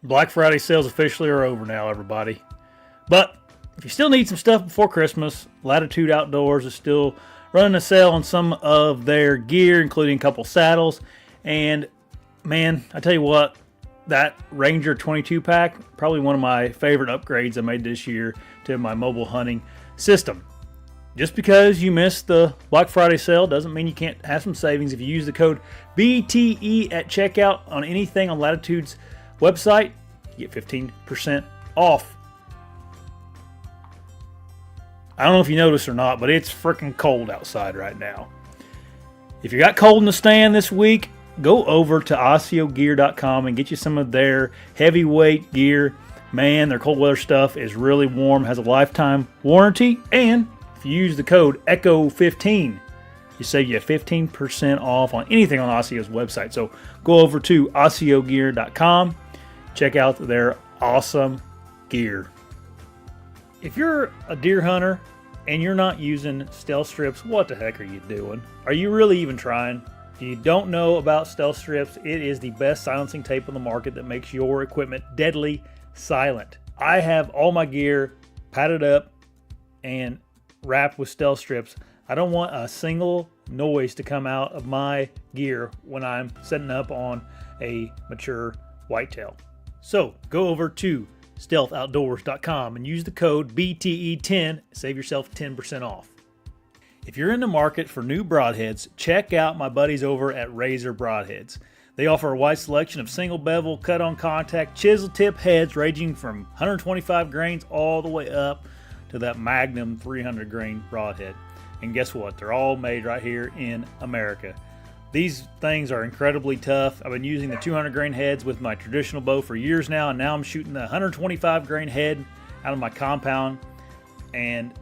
Black Friday sales officially are over now, everybody. But if you still need some stuff before Christmas, Latitude Outdoors is still running a sale on some of their gear, including a couple saddles. And man, I tell you what, that Ranger 22 pack, probably one of my favorite upgrades I made this year to my mobile hunting system. Just because you missed the Black Friday sale doesn't mean you can't have some savings. If you use the code BTE at checkout on anything on Latitude's website, you get 15% off. I don't know if you noticed or not, but it's freaking cold outside right now. If you got cold in the stand this week, go over to ASIOgear.com and get you some of their heavyweight gear. Man, their cold weather stuff is really warm, has a lifetime warranty, and if you use the code ECHO15, you save you 15% off on anything on ASIO's website. So go over to ASIOgear.com, check out their awesome gear. If you're a deer hunter and you're not using stealth strips, what the heck are you doing? Are you really even trying? If you don't know about stealth strips, it is the best silencing tape on the market that makes your equipment deadly silent. I have all my gear padded up and wrapped with stealth strips. I don't want a single noise to come out of my gear when I'm setting up on a mature whitetail. So go over to stealthoutdoors.com and use the code BTE10, save yourself 10% off. If you're in the market for new broadheads, check out my buddies over at Razor Broadheads. They offer a wide selection of single bevel, cut on contact, chisel tip heads ranging from 125 grains all the way up to that Magnum 300 grain broadhead. And guess what? They're all made right here in America. These things are incredibly tough. I've been using the 200 grain heads with my traditional bow for years now, and now I'm shooting the 125 grain head out of my compound. And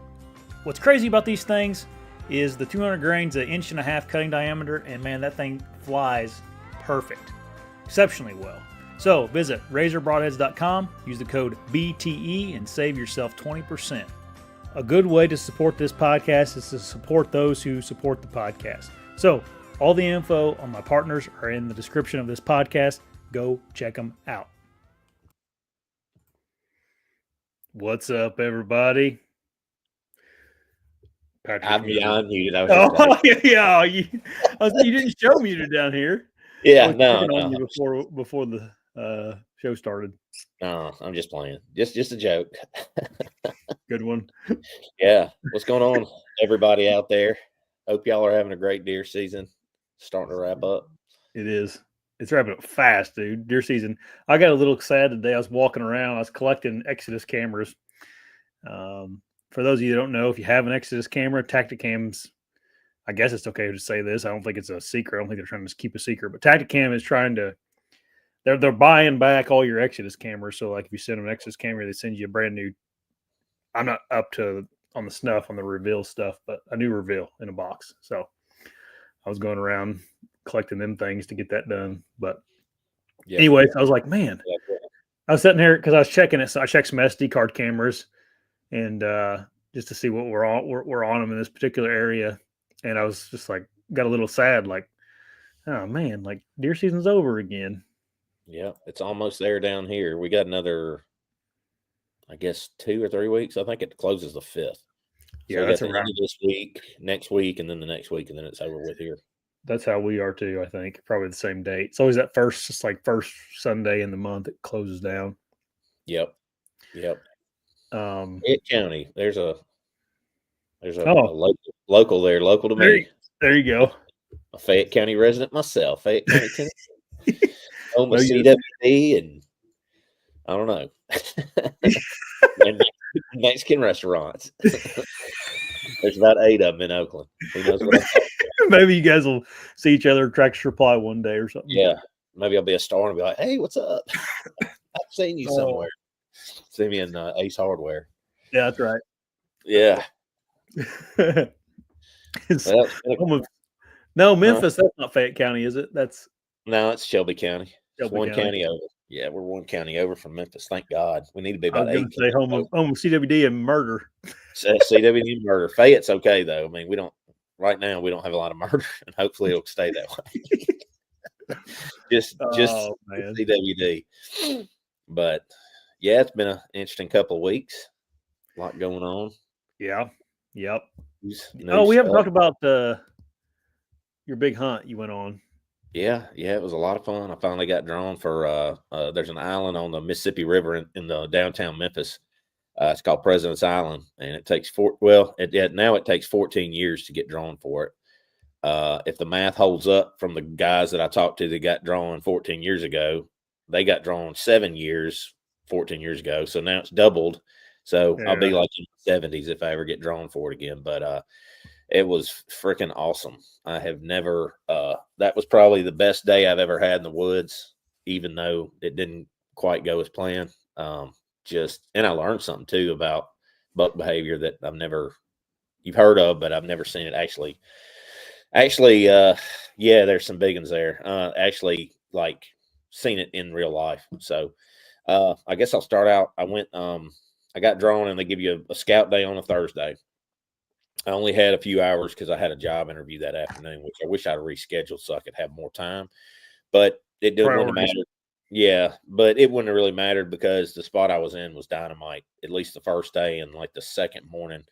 what's crazy about these things is the 200 grains, an 1.5 inch cutting diameter, and man, that thing flies perfect, exceptionally well. So visit razorbroadheads.com, use the code BTE, and save yourself 20%. A good way to support this podcast is to support those who support the podcast. So all the info on my partners are in the description of this podcast. Go check them out. What's up, everybody? Patrick, I'm unmuted. You didn't show me you're down here. Yeah, on you before the show started. No, I'm just playing. Just a joke. Good one. Yeah. What's going on, everybody out there? Hope y'all are having a great deer season. Starting to wrap up. It is. It's wrapping up fast, dude. Deer season. I got a little sad today. I was walking around. I was collecting Exodus cameras. For those of you that don't know, if you have an Exodus camera, Tacticam's, I guess it's okay to say this. I don't think it's a secret. I don't think they're trying to keep a secret. But Tacticam is trying to, they're buying back all your Exodus cameras. So like if you send them an Exodus camera, they send you a brand new, I'm not up to on the snuff on the reveal stuff, but a new reveal in a box. So I was going around collecting them things to get that done. But anyways, I was like, man, I was sitting here because I was checking it. So I checked some SD card cameras and just to see what we're on them in this particular area. And I was just like, got a little sad, like, oh man, like deer season's over again. Yeah, it's almost there down here. We got another, I guess, 2 or 3 weeks. I think it closes the 5th. Yeah, so that's around this week, next week, and then the next week, and then it's over with here. That's how we are too, I think. Probably the same date. It's always that first Sunday in the month it closes down. Yep. Fayette County. There's a local there, local to me. There you go. A Fayette County resident myself. Fayette County, Tennessee. Home of CWD and I don't know. And Mexican restaurants. There's about 8 of them in Oakland. Who knows what Maybe you guys will see each other at Tractor Supply one day or something. Yeah. Maybe I'll be a star and be like, hey, what's up? I've seen you somewhere. See me in Ace Hardware. Yeah, that's right. Yeah. No, Memphis, that's not Fayette County, is it? No, it's Shelby County. It's one county over. Yeah, we're one county over from Memphis. Thank God. We need to be about 8. Say home of CWD and murder. CWD and murder. Fayette's okay though. I mean, we don't have a lot of murder, and hopefully it'll stay that way. just CWD. But yeah, it's been an interesting couple of weeks. A lot going on. Yeah. Yep. New Oh, we haven't stuff. talked about your big hunt you went on. Yeah, it was a lot of fun. I finally got drawn for there's an island on the Mississippi River in the downtown Memphis. It's called President's Island, and it takes now it takes 14 years to get drawn for it. If the math holds up from the guys that I talked to that got drawn 14 years ago, they got drawn 7 years, 14 years ago. So now it's doubled. So I'll be Yeah. like in the 70s if I ever get drawn for it again. But it was freaking awesome. I have never, that was probably the best day I've ever had in the woods, even though it didn't quite go as planned. And I learned something too about buck behavior that you've heard of, but I've never seen it actually. Yeah, there's some big ones there. Actually, like seen it in real life. So, I guess I'll start out. I got drawn, and they give you a scout day on a Thursday. I only had a few hours because I had a job interview that afternoon, which I wish I'd rescheduled so I could have more time. But wouldn't have Priorities. mattered. Yeah, but it wouldn't have really mattered because the spot I was in was dynamite, at least the first day and like the second morning.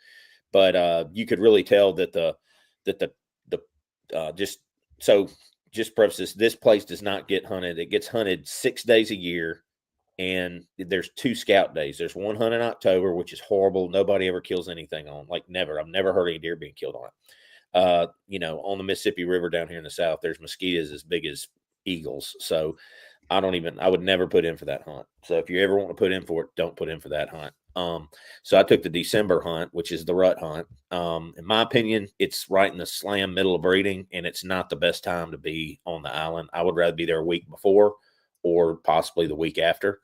But you could really tell that just so just preface this place does not get hunted. It gets hunted 6 days a year, and there's 2 scout days. There's one hunt in October, which is horrible. Nobody ever kills anything on, like, never. I've never heard any deer being killed on it. On the Mississippi River down here in the South, there's mosquitoes as big as eagles. So I would never put in for that hunt. So if you ever want to put in for it, don't put in for that hunt. So I took the December hunt, which is the rut hunt. In my opinion, it's right in the slam middle of breeding, and it's not the best time to be on the island. I would rather be there a week before or possibly the week after.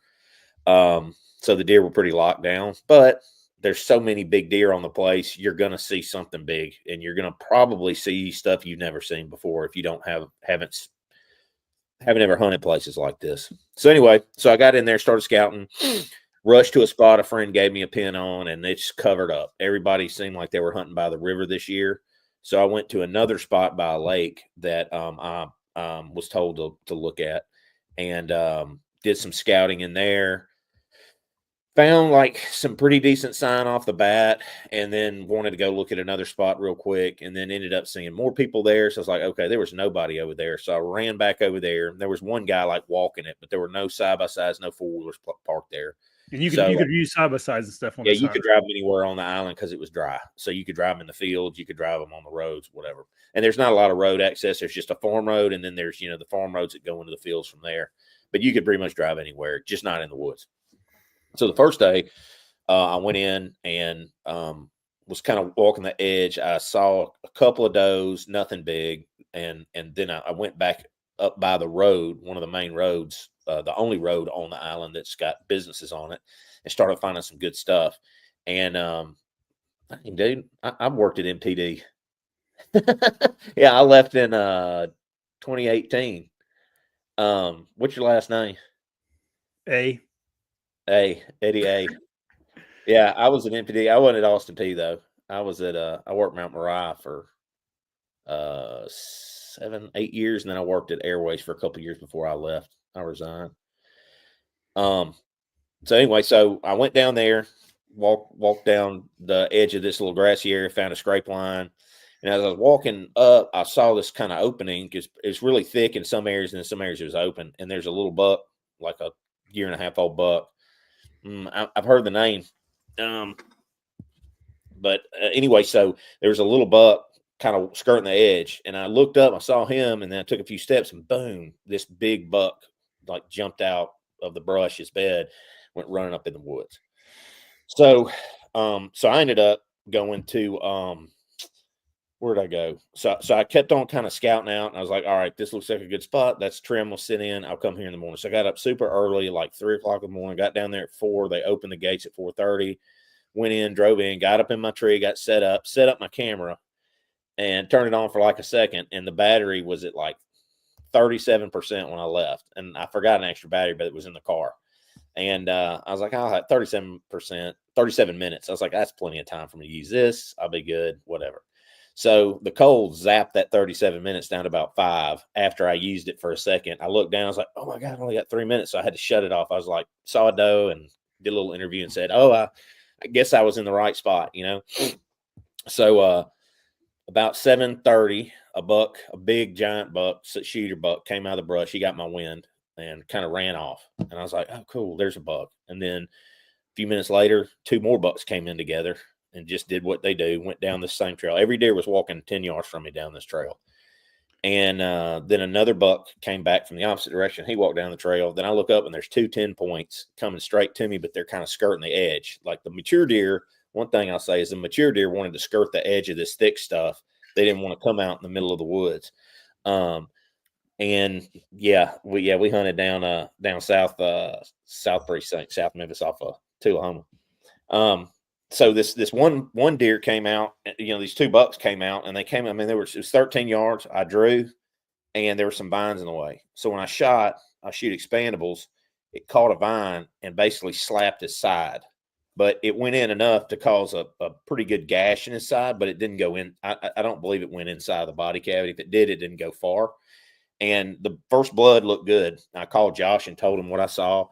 So the deer were pretty locked down, but there's so many big deer on the place. You're going to see something big, and you're going to probably see stuff you've never seen before if you haven't ever hunted places like this. So anyway, I got in there, started scouting, rushed to a spot a friend gave me a pin on, and it's covered up. Everybody seemed like they were hunting by the river this year. So I went to another spot by a lake that I was told to look at, and did some scouting in there. Found like some pretty decent sign off the bat, and then wanted to go look at another spot real quick, and then ended up seeing more people there. So I was like, okay, there was nobody over there. So I ran back over there. There was one guy like walking it, but there were no side-by-sides, no four-wheelers parked there. And you So could use side by sides and stuff on yeah, the you side. could drive them anywhere on the island because it was dry. So you could drive them in the fields, you could drive them on the roads, whatever. And there's not a lot of road access. There's just a farm road, and then there's the farm roads that go into the fields from there. But you could pretty much drive anywhere, just not in the woods. So the first day, I went in and was kind of walking the edge. I saw a couple of does, nothing big, and then I went back up by the road, one of the main roads, the only road on the island that's got businesses on it, and started finding some good stuff. And dude, I've worked at MTD. Yeah, I left in 2018. What's your last name? A. Eddie A. Yeah, I was at MPD. I wasn't at Austin P though. I was at I worked Mount Moriah for 7, 8 years, and then I worked at Airways for a couple of years before I left. I resigned. So anyway, so I went down there, walked down the edge of this little grassy area, found a scrape line. And as I was walking up, I saw this kind of opening because it's really thick in some areas, and in some areas it was open. And there's a little buck, like a 1.5-year-old buck. I've heard the name. But anyway, so there was a little buck kind of skirting the edge, and I looked up, I saw him, and then I took a few steps, and boom, this big buck like jumped out of the brush, his bed, went running up in the woods. So, so I ended up going to where'd I go? So I kept on kind of scouting out, and I was like, all right, this looks like a good spot. That's trim. We'll sit in. I'll come here in the morning. So I got up super early, like 3:00 in the morning, got down there at 4. They opened the gates at 4:30, went in, drove in, got up in my tree, got set up my camera, and turned it on for like a second. And the battery was at like 37% when I left. And I forgot an extra battery, but it was in the car. And I was like, I'll have 37%, 37 minutes. I was like, that's plenty of time for me to use this. I'll be good, whatever. So the cold zapped that 37 minutes down to about 5 after I used it for a second. I looked down, I was like, oh my God, I only got 3 minutes. So I had to shut it off. I was like, saw a doe and did a little interview and said, oh, I guess I was in the right spot, you know? So about 7:30, a big giant buck, shooter buck came out of the brush. He got my wind and kind of ran off. And I was like, oh, cool, there's a buck. And then a few minutes later, 2 more bucks came in together and just did what they do, went down the same trail. Every deer was walking 10 yards from me down this trail. And then another buck came back from the opposite direction. He walked down the trail. Then I look up and there's 2 10 points coming straight to me, but they're kind of skirting the edge. Like the mature deer, one thing I'll say is the mature deer wanted to skirt the edge of this thick stuff. They didn't want to come out in the middle of the woods. And we hunted down south precinct, South Memphis off of Tullahoma. So this one deer came out, you know, these 2 bucks came out and they came, I mean, it was 13 yards. I drew and there were some vines in the way. So when I shoot expandables, it caught a vine and basically slapped his side, but it went in enough to cause a pretty good gash in his side, but it didn't go in. I don't believe it went inside the body cavity. If it did, it didn't go far. And the first blood looked good. I called Josh and told him what I saw.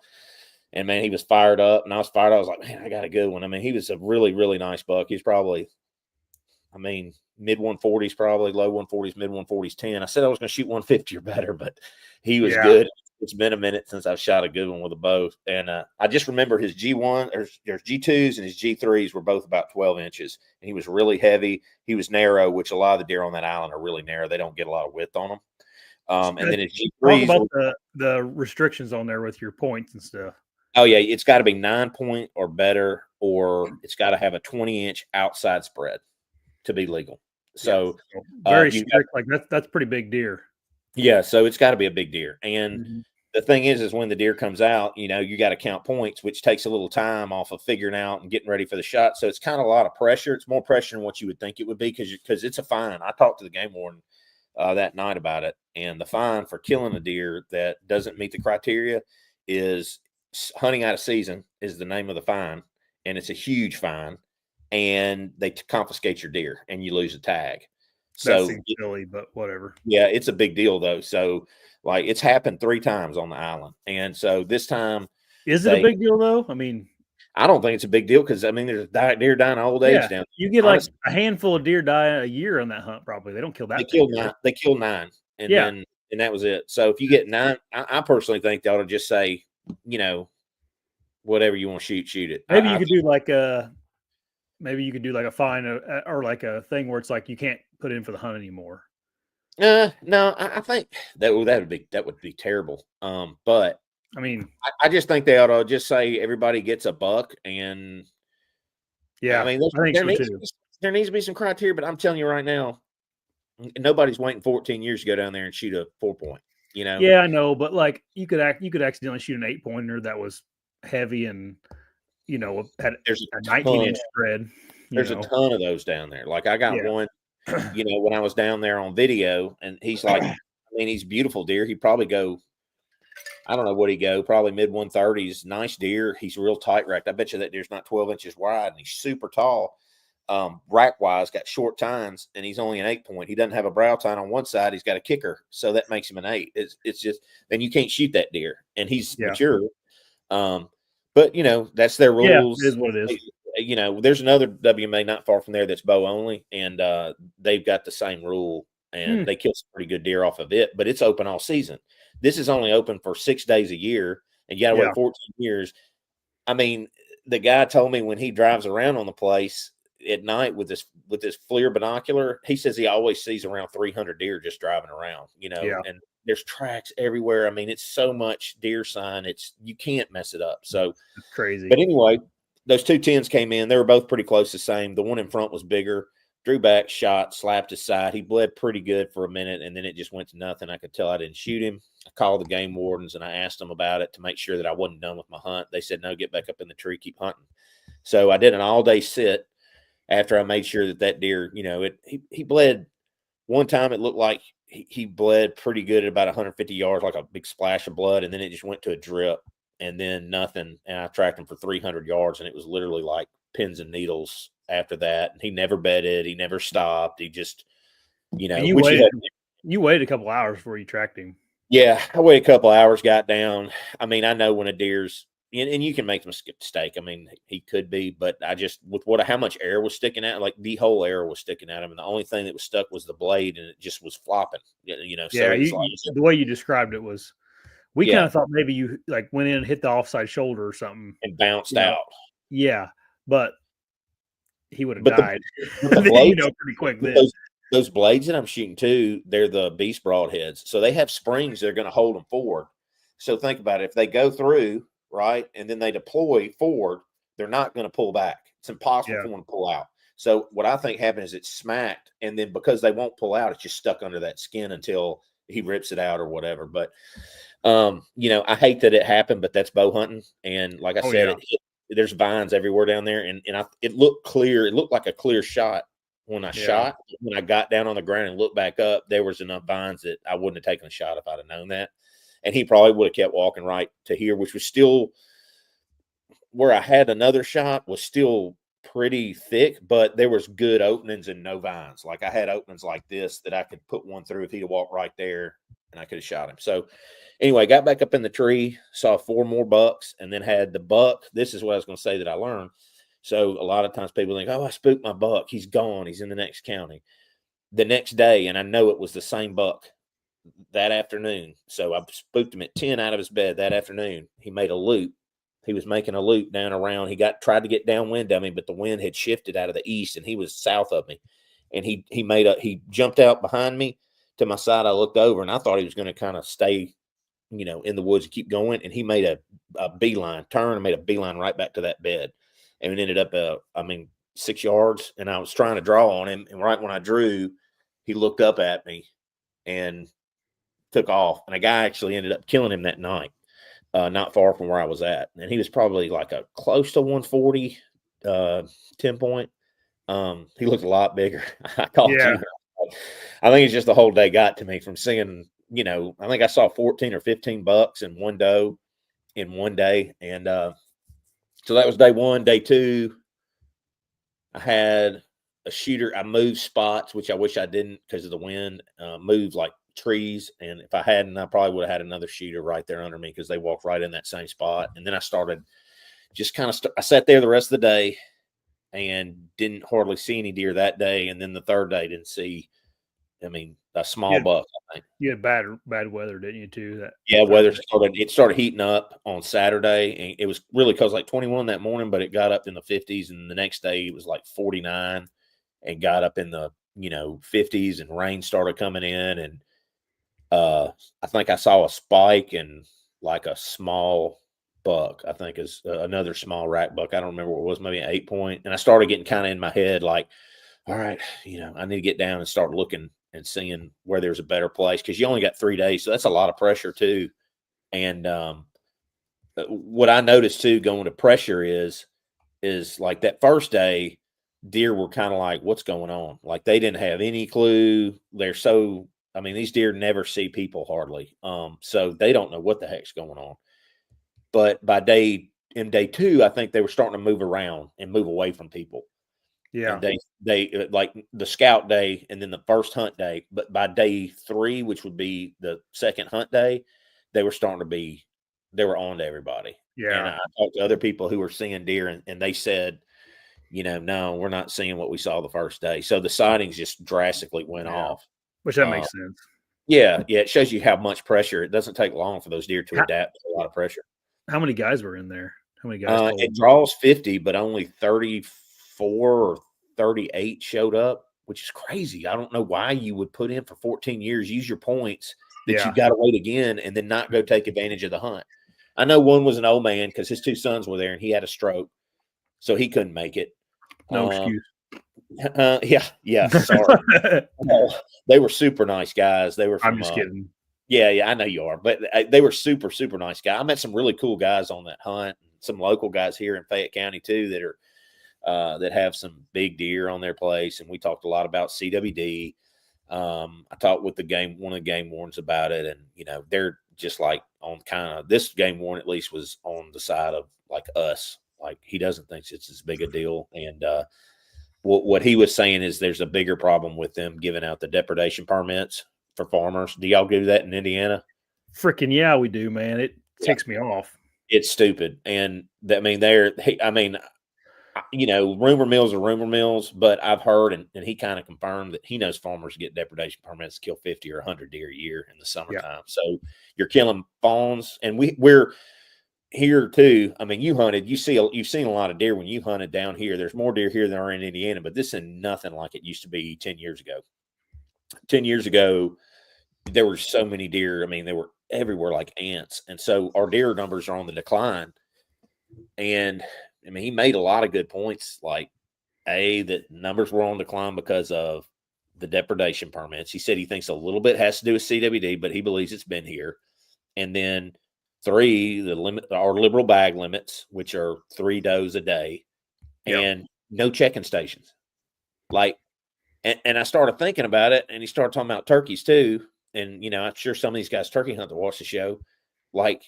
And, man, he was fired up, and I was fired up. I was like, man, I got a good one. I mean, he was a really, really nice buck. He's probably, I mean, mid-140s probably, low 140s, mid-140s, 10. I said I was going to shoot 150 or better, but he was good. It's been a minute since I've shot a good one with a bow. And I just remember his G1, there's G2s and his G3s were both about 12 inches. And he was really heavy. He was narrow, which a lot of the deer on that island are really narrow. They don't get a lot of width on them. And then his G3s. Talk about the restrictions on there with your points and stuff. Oh, yeah, it's got to be 9 point or better, or it's got to have a 20-inch outside spread to be legal. So very strict, like that's pretty big deer. Yeah, so it's got to be a big deer. And the thing is when the deer comes out, you know, you got to count points, which takes a little time off of figuring out and getting ready for the shot. So it's kind of a lot of pressure. It's more pressure than what you would think it would be because it's a fine. I talked to the game warden that night about it, and the fine for killing a deer that doesn't meet the criteria is hunting out of season is the name of the fine, and it's a huge fine, and they confiscate your deer and you lose a tag. So that seems silly, but whatever. Yeah, it's a big deal though. So like it's happened 3 times on the island, and so this time is it a big deal though? I mean, I don't think it's a big deal because I mean there's deer dying of old age down there. You get like a handful of deer die a year on that hunt. Probably they don't kill that. They kill 9, and then that was it. So if you get 9, I personally think they ought to just say, you know, whatever you want to shoot it. Maybe you could do like a fine or like a thing where it's like you can't put in for the hunt anymore. No, I think that would be terrible. But I mean, I just think they ought to just say everybody gets a buck, and I mean, there needs to be some criteria. But I'm telling you right now, nobody's waiting 14 years to go down there and shoot a 4-point. You know? Yeah, I know, but like you could accidentally shoot an 8-pointer that was heavy and you know had a 19-inch spread. There's a ton of those down there. Like I got one, you know, when I was down there on video, and he's like, I mean, he's beautiful deer. He'd probably go, I don't know what he'd go, probably mid-130s. Nice deer. He's real tight racked. I bet you that deer's not 12 inches wide, and he's super tall. Rack wise, got short tines, and he's only an 8-point. He doesn't have a brow tine on one side. He's got a kicker, so that makes him an 8. It's just, then you can't shoot that deer, and he's mature. But you know that's their rules. It is what it is. You know, there's another WMA not far from there that's bow only, and they've got the same rule, and they kill some pretty good deer off of it. But it's open all season. This is only open for 6 days a year, and you got to wait 14 years. I mean, the guy told me when he drives around on the place at night with this FLIR binocular, he says he always sees around 300 deer just driving around. You know, and there's tracks everywhere. I mean, it's so much deer sign. You can't mess it up. So it's crazy. But anyway, those 2 10s came in. They were both pretty close the same. The one in front was bigger. Drew back, shot, slapped his side. He bled pretty good for a minute, and then it just went to nothing. I could tell I didn't shoot him. I called the game wardens, and I asked them about it to make sure that I wasn't done with my hunt. They said, no, get back up in the tree, keep hunting. So I did an all-day sit after I made sure that deer, you know, he bled. One time it looked like he bled pretty good at about 150 yards, like a big splash of blood, and then it just went to a drip, and then nothing. And I tracked him for 300 yards, and it was literally like pins and needles after that. And he never bedded. He never stopped. He just, And you waited a couple hours before you tracked him. Yeah, I waited a couple hours, got down. I mean, I know when a deer's, and you can make a mistake. I mean, he could be, but I just, with how much air was sticking out, like the whole air was sticking out of him. And the only thing that was stuck was the blade, and it just was flopping, Yeah, so it was the way you described it was, we kind of thought maybe you like went in and hit the offside shoulder or something. And bounced out. Yeah, but he would have died. The blades, pretty quick. Those blades that I'm shooting too, they're the Beast Broadheads. So they have springs that are going to hold them forward. So think about it. If they go through, right, and then they deploy forward, they're not going to pull back. It's impossible for them to pull out. So what I think happened is it's smacked, and then because they won't pull out, it's just stuck under that skin until he rips it out or whatever. But, I hate that it happened, but that's bow hunting. And like I said, there's vines everywhere down there. And it looked clear. It looked like a clear shot. When I shot, when I got down on the ground and looked back up, there was enough vines that I wouldn't have taken a shot if I'd have known that. And he probably would have kept walking right to here, which was still where I had another shot was still pretty thick, but there was good openings and no vines. Like I had openings like this that I could put one through if he'd have walked right there and I could have shot him. So anyway, got back up in the tree, saw 4 more bucks, and then had the buck. This is what I was going to say that I learned. So a lot of times people think, oh, I spooked my buck. He's gone. He's in the next county. The next day, and I know it was the same buck that afternoon. So I spooked him at 10 out of his bed that afternoon. He made a loop. He was making a loop down around. He tried to get downwind of me, but the wind had shifted out of the east, and he was south of me. And he jumped out behind me to my side. I looked over, and I thought he was going to kind of stay, in the woods and keep going. And he made a beeline, turn and made a beeline right back to that bed. And it ended up, 6 yards. And I was trying to draw on him. And right when I drew, he looked up at me and took off. And a guy actually ended up killing him that night, not far from where I was at. And he was probably like a close to 140, 10 point. He looked a lot bigger. I called you. I think it's just the whole day got to me from seeing, I think I saw 14 or 15 bucks and one doe in one day. And so that was day one. Day two, I had a shooter. I moved spots, which I wish I didn't because of the wind, moved like trees. And if I hadn't, I probably would have had another shooter right there under me because they walked right in that same spot. And then I started just kind of, I sat there the rest of the day and didn't hardly see any deer that day. And then the third day didn't see, a small buck, I think. You had bad weather, didn't you, too? Weather started heating up on Saturday, and it was really because like 21 that morning, but it got up in the 50s, and the next day it was like 49 and got up in the 50s, and rain started coming in, and I think I saw a spike and like a small buck, I think is another small rack buck. I don't remember what it was, maybe an 8 point, and I started getting kind of in my head like, all right, I need to get down and start looking and seeing where there's a better place, because you only got 3 days, so that's a lot of pressure too. And what I noticed too going to pressure is like that first day, deer were kind of like, what's going on? Like they didn't have any clue. They're so, these deer never see people hardly, so they don't know what the heck's going on. But by day 2, I think they were starting to move around and move away from people. Yeah. And they like the scout day and then the first hunt day. But by day 3, which would be the second hunt day, they were on to everybody. Yeah. And I talked to other people who were seeing deer, and they said, no, we're not seeing what we saw the first day. So the sightings just drastically went off. Which that makes sense. Yeah. It shows you how much pressure. It doesn't take long for those deer to adapt to a lot of pressure. How many guys were in there? How many guys? It draws 50, but only 34 or 38 showed up, which is crazy. I don't know why you would put in for 14 years, use your points that you got to wait again, and then not go take advantage of the hunt. I know one was an old man because his 2 sons were there, and he had a stroke, so he couldn't make it. No excuse. Yeah. Sorry. They were super nice guys. They were from, I'm just kidding. Yeah, I know you are, but they were super, super nice guys. I met some really cool guys on that hunt, some local guys here in Fayette County too that are that have some big deer on their place, and we talked a lot about CWD. I talked with one of the game wardens about it, and they're just like on kind of this game warden at least was on the side of like us, like he doesn't think it's as big a deal, and what he was saying is there's a bigger problem with them giving out the depredation permits for farmers. Do y'all do that in Indiana? Freaking yeah, we do, man. It ticks me off. It's stupid, and that rumor mills are rumor mills, but I've heard, and he kind of confirmed that he knows farmers get depredation permits to kill 50 or 100 deer a year in the summertime. Yeah. So you're killing fawns, and we're here too. I mean, you've seen a lot of deer when you hunted down here. There's more deer here than are in Indiana, but this is nothing like it used to be 10 years ago. 10 years ago, there were so many deer. I mean, they were everywhere like ants. And so our deer numbers are on the decline. And I mean, he made a lot of good points, like that numbers were on decline because of the depredation permits. He said he thinks a little bit has to do with CWD, but he believes it's been here. And then 3, the limit, our liberal bag limits, which are 3 does a day, and no checking stations. Like, and I started thinking about it, and he started talking about turkeys too. And I'm sure some of these guys turkey hunt that watch the show, like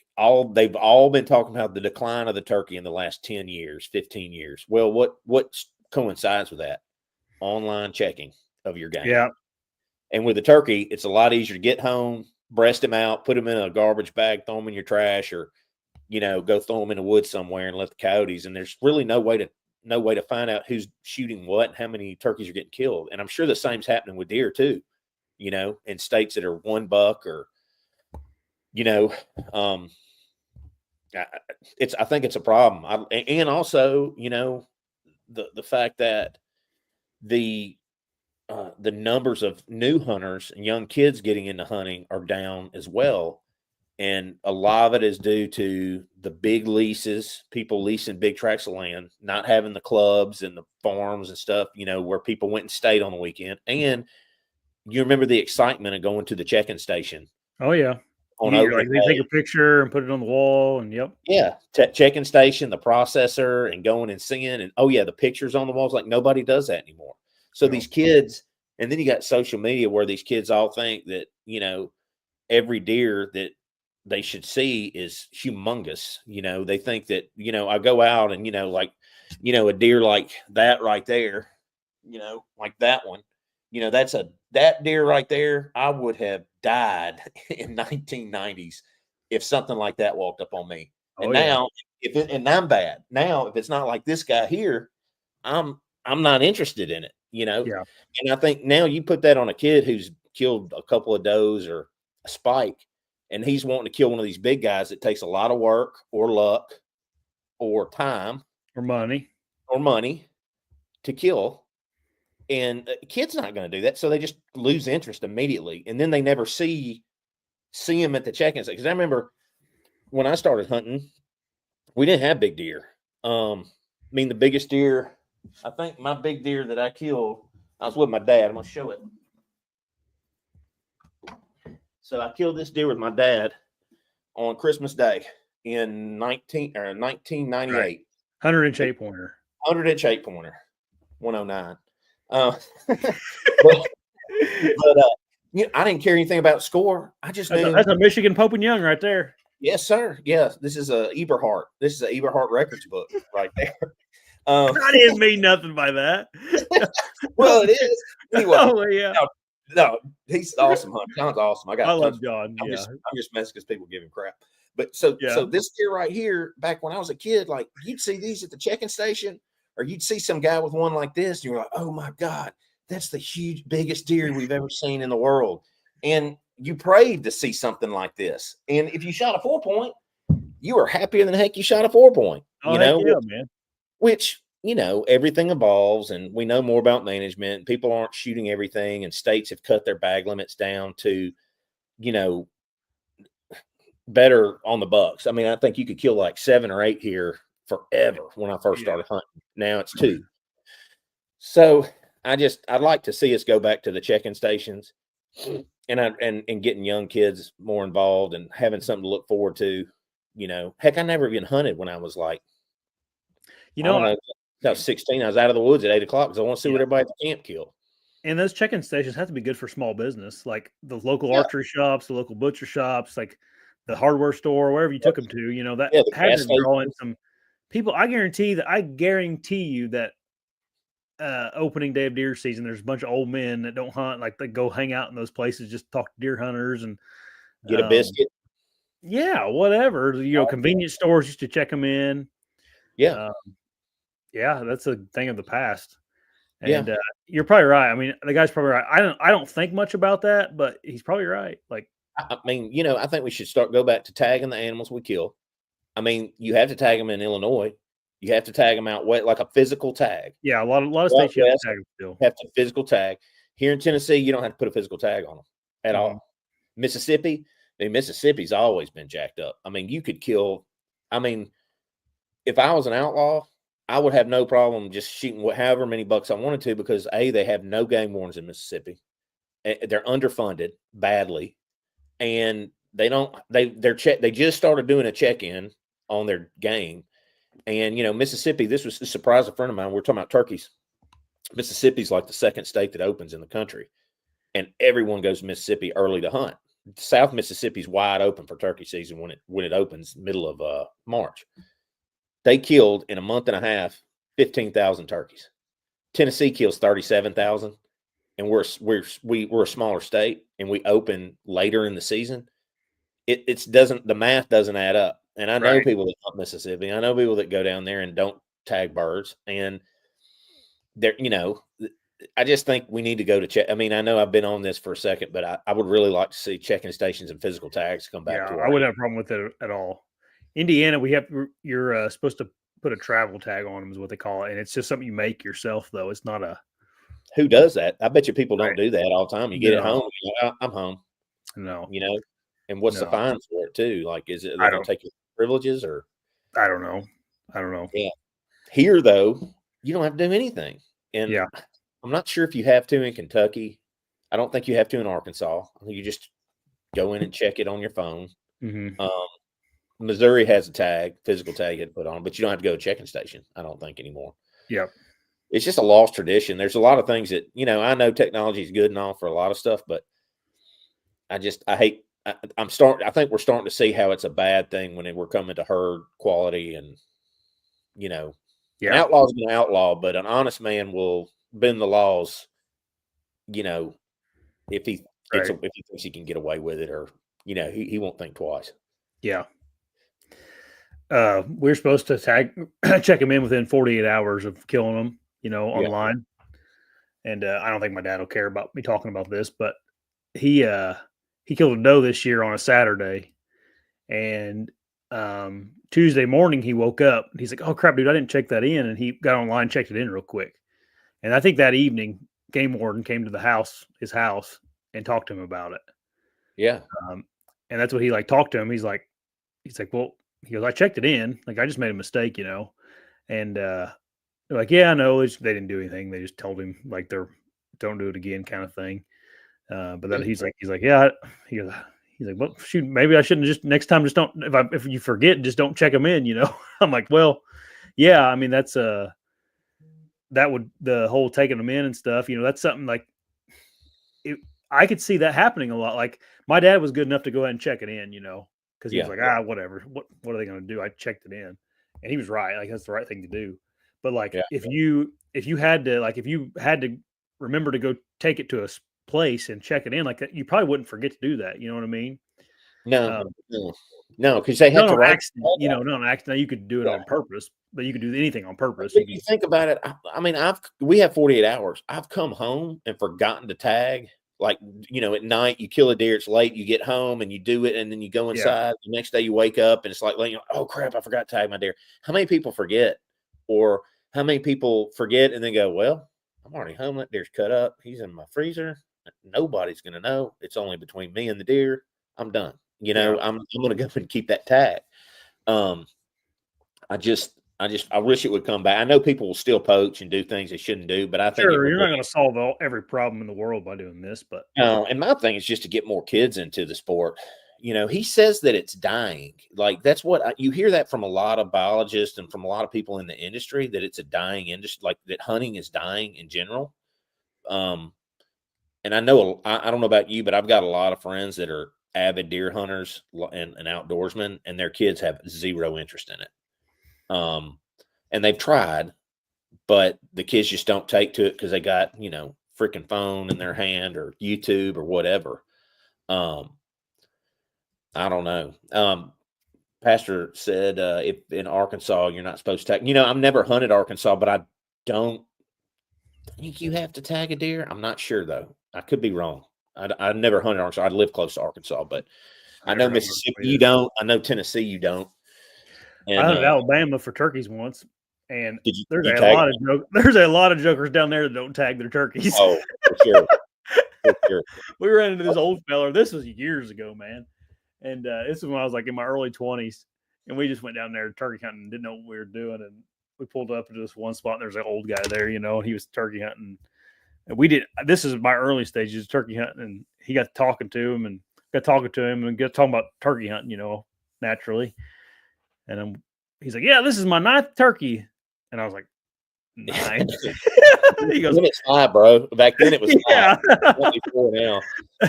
they've all been talking about the decline of the turkey in the last 10 years, 15 years. Well, what coincides with that? Online checking of your game. Yeah. And with the turkey, it's a lot easier to get home, breast them out, put them in a garbage bag, throw them in your trash, or go throw them in the woods somewhere and let the coyotes. And there's really no way to find out who's shooting what and how many turkeys are getting killed. And I'm sure the same's happening with deer too, in states that are 1 buck or, I think it's a problem. And also, the fact that the numbers of new hunters and young kids getting into hunting are down as well. And a lot of it is due to the big leases, people leasing big tracts of land, not having the clubs and the farms and stuff, where people went and stayed on the weekend. And you remember the excitement of going to the check-in station. Oh, yeah. They take a picture and put it on the wall, and yep. Yeah, check-in station, the processor, and going and seeing, and the pictures on the walls. Like, nobody does that anymore. So these kids, and then you got social media where these kids all think that, every deer that they should see is humongous. They think that, I go out and, a deer like that right there, like that one, that deer right there, I would have died in 1990s if something like that walked up on me. And now, and I'm bad. Now, if it's not like this guy here, I'm not interested in it, Yeah. And I think now you put that on a kid who's killed a couple of does or a spike, and he's wanting to kill one of these big guys that takes a lot of work or luck or time or money to kill. And a kid's not going to do that. So they just lose interest immediately. And then they never see him at the check-in station. Because I remember when I started hunting, we didn't have big deer. The biggest deer, I think my big deer that I killed, I was with my dad. I'm going to show it. So I killed this deer with my dad on Christmas Day in 1998. Right. 100-inch 8-pointer. 100-inch 8-pointer, 109. I didn't care anything about score. I just knew that's a Michigan Pope and Young right there. Yes, sir. Yes, this is a Eberhard. This is an Eberhard Records book right there. I didn't mean nothing by that. Well, it is. Anyway, No, he's awesome, huh? John's awesome. I love John. I'm just messing because people give him crap. But so this deer right here, back when I was a kid, like you'd see these at the check-in station. Or you'd see some guy with one like this, and you're like, oh my God, that's the biggest deer we've ever seen in the world. And you prayed to see something like this. And if you shot a 4-point, you were happier than heck you shot a 4-point. Man. Which, everything evolves, and we know more about management. People aren't shooting everything, and states have cut their bag limits down to, better on the bucks. I mean, I think you could kill like 7 or 8 here forever when I first started hunting. Now it's 2. So I'd like to see us go back to the check-in stations and getting young kids more involved and having something to look forward to. Heck, I never even hunted when I was like, I was 16. I was out of the woods at 8 o'clock because I want to see what everybody at the camp killed. And those check-in stations have to be good for small business, like the local archery shops, the local butcher shops, like the hardware store, wherever you took them to. That had to draw in some people. I guarantee you that opening day of deer season, there's a bunch of old men that don't hunt, like they go hang out in those places, just talk to deer hunters and Get a biscuit. yeah, whatever. Convenience stores used to check them in. Yeah. Yeah, that's a thing of the past. Yeah. And you're probably right. I mean, the guy's probably right. I don't think much about that, but he's probably right. Like, I mean, I think we should go back to tagging the animals we kill. I mean, you have to tag them in Illinois. You have to tag them out wet, like a physical tag. yeah, a lot of states you have to tag them still. Have to physical tag. Here in Tennessee, you don't have to put a physical tag on them at all. Mississippi, Mississippi's always been jacked up. I mean, you could kill. I mean, if I was an outlaw, I would have no problem just shooting however many bucks I wanted to, because they have no game wardens in Mississippi. They're underfunded badly, and they just started doing a check-in on their game. And Mississippi, this surprised a friend of mine. We're talking about turkeys. Mississippi's like the second state that opens in the country, and everyone goes to Mississippi early to hunt. South Mississippi's wide open for turkey season when it opens middle of March. They killed in a month and a half 15,000 turkeys. Tennessee kills 37,000, and we're a smaller state, and we open later in the season. The math doesn't add up. And I know people that hunt Mississippi. I know people that go down there and don't tag birds, and they're I just think we need to go to check. I mean, I know I've been on this for a second, but I would really like to see checking stations and physical tags come back. Yeah, I wouldn't have a problem with it at all. Indiana, you're supposed to put a travel tag on them, is what they call it, and it's just something you make yourself, though. It's not a. Who does that? I bet you people don't do that all the time. You get it home, I'm home. No, and what's the fine for it too? Like, is it they don't take your privileges, or I don't know. Yeah, here though, you don't have to do anything, and I'm not sure if you have to in Kentucky. I don't think you have to in Arkansas. I think you just go in and check it on your phone. Mm-hmm. Missouri has a physical tag you had to put on, but you don't have to go to a checking station, I don't think, anymore. Yep. It's just a lost tradition. There's a lot of things that, I know technology is good and all for a lot of stuff, but I think we're starting to see how it's a bad thing when we're coming to herd quality, and, an outlaw is an outlaw, but an honest man will bend the laws, if he thinks he can get away with it, or, he won't think twice. Yeah. We're supposed to check him in within 48 hours of killing him, online. And I don't think my dad will care about me talking about this, but he killed a doe this year on a Saturday, and Tuesday morning he woke up. He's like, "Oh crap, dude, I didn't check that in," and he got online, checked it in real quick. And I think that evening, game warden came to his house, and talked to him about it. Yeah. And that's what he talked to him. He's like, well, he goes, I checked it in. Like, I just made a mistake, and they're like, yeah, I know. They didn't do anything. They just told him don't do it again kind of thing. But then he's like, yeah, he's like, well, shoot, maybe I shouldn't next time, just don't, if you forget, just don't check them in, I'm like, well, yeah, I mean, that's, the whole taking them in and stuff, that's something I could see that happening a lot. Like, my dad was good enough to go ahead and check it in, because he was like, whatever. What are they going to do? I checked it in, and he was right. Like, that's the right thing to do. But if you had to remember to go take it to a place and check it in like that, you probably wouldn't forget to do that. You know what I mean? No, because they have to write. Not an accident. You could do it on purpose, but you could do anything on purpose. If you think about it, I mean, we have 48 hours. I've come home and forgotten to tag. Like, at night you kill a deer, it's late, you get home and you do it, and then you go inside. The next day you wake up and it's like, oh crap, I forgot to tag my deer. How many people forget? Or how many people forget and then go, well, I'm already home, that deer's cut up, he's in my freezer, nobody's going to know, it's only between me and the deer, I'm done. I'm going to go and keep that tag. I wish it would come back. I know people will still poach and do things they shouldn't do, but I think you're not going to solve every problem in the world by doing this. But and my thing is just to get more kids into the sport. He says that it's dying. Like, that's what you hear that from a lot of biologists and from a lot of people in the industry, that it's a dying industry, like that hunting is dying in general. And I know, I don't know about you, but I've got a lot of friends that are avid deer hunters and outdoorsmen, and their kids have zero interest in it. And they've tried, but the kids just don't take to it because they got, freaking phone in their hand or YouTube or whatever. I don't know. Pastor said, if in Arkansas, you're not supposed to tag, I've never hunted Arkansas, but I don't think you have to tag a deer. I'm not sure though. I could be wrong. I never hunted Arkansas. I live close to Arkansas, but I know Mississippi you don't. I know Tennessee you don't. And I hunted Alabama for turkeys once, and there's a lot of jokers down there that don't tag their turkeys. Oh, for sure. For sure. We ran into this old fella. This was years ago, man. And this is when I was like in my early 20s. And we just went down there turkey hunting and didn't know what we were doing. And we pulled up into this one spot, and there's an old guy there, and he was turkey hunting. And this is my early stages of turkey hunting. And he got talking to him and got talking about turkey hunting, naturally. And he's like, yeah, this is my 9th turkey. And I was like, 9? He goes, it's 5, bro. Back then it was 5. Yeah. 24 now.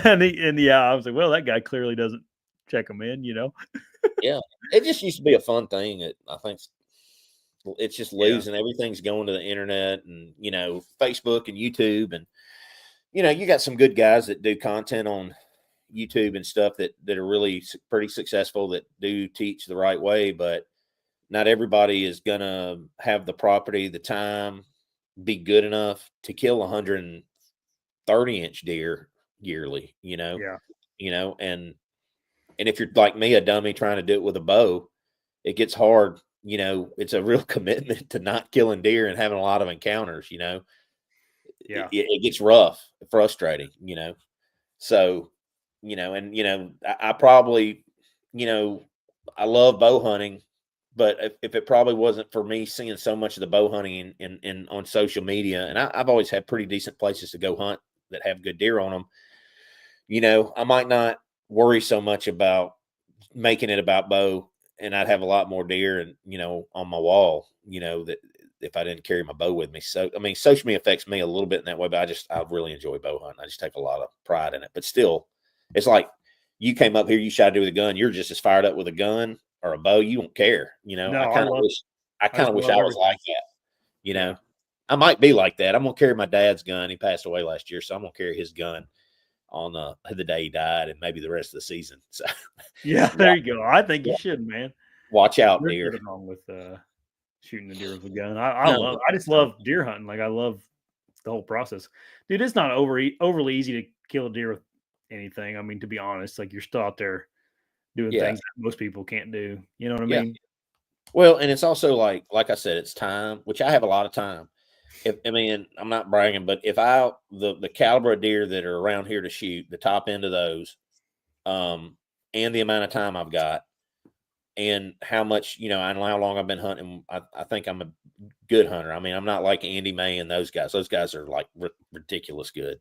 And I was like, well, that guy clearly doesn't check them in, Yeah. It just used to be a fun thing. I think it's just losing. Everything's going to the internet and, Facebook and YouTube. And, you got some good guys that do content on YouTube and stuff that are really pretty successful that do teach the right way, but not everybody is going to have the property, the time, be good enough to kill 130-inch deer yearly, and if you're like me, a dummy trying to do it with a bow, it gets hard. It's a real commitment to not killing deer and having a lot of encounters, it gets rough, frustrating, so, I probably, I love bow hunting, but if it probably wasn't for me seeing so much of the bow hunting in on social media, and I've always had pretty decent places to go hunt that have good deer on them, I might not worry so much about making it about bow, and I'd have a lot more deer and, on my wall, that if I didn't carry my bow with me. So, I mean, social media affects me a little bit in that way, but I really enjoy bow hunting. I just take a lot of pride in it, but still, it's like you came up here, you shot a deer with a gun. You're just as fired up with a gun or a bow. You don't care. No, I kind of wish I was like that. I might be like that. I'm going to carry my dad's gun. He passed away last year. So I'm going to carry his gun on the day he died and maybe the rest of the season. So yeah, there you go. I think you should, man. Watch out, deer. Nothing wrong with shooting a deer with a gun. I just love deer hunting. Like I love the whole process. Dude, it's not overly easy to kill a deer with anything. I mean, to be honest, like you're still out there doing things that most people can't do. You know what I mean? Well, and it's also like I said, it's time, which I have a lot of time. I'm not bragging, but if the caliber of deer that are around here to shoot, the top end of those, and the amount of time I've got, and how much, and how long I've been hunting, I think I'm a good hunter. I mean, I'm not like Andy May and those guys. Those guys are like ridiculous good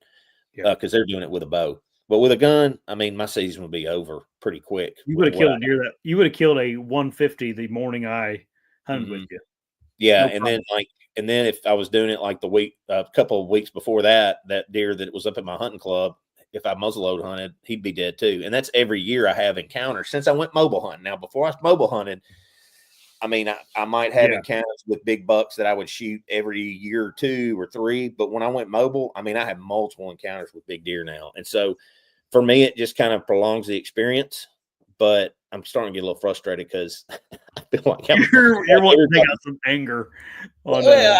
because they're doing it with a bow. But with a gun, I mean, my season would be over pretty quick. You would have killed a deer you would have killed a 150 the morning I hunted with you. Yeah, and then if I was doing it like a couple of weeks before that deer that was up at my hunting club, if I muzzleload hunted, he'd be dead too. And that's every year I have encounters since I went mobile hunting. Now, before I mobile hunted, I mean, I might have encounters with big bucks that I would shoot every year or 2 or 3. But when I went mobile, I mean, I have multiple encounters with big deer now. And so for me, it just kind of prolongs the experience. But I'm starting to get a little frustrated because I feel like you're wanting to take out some anger. I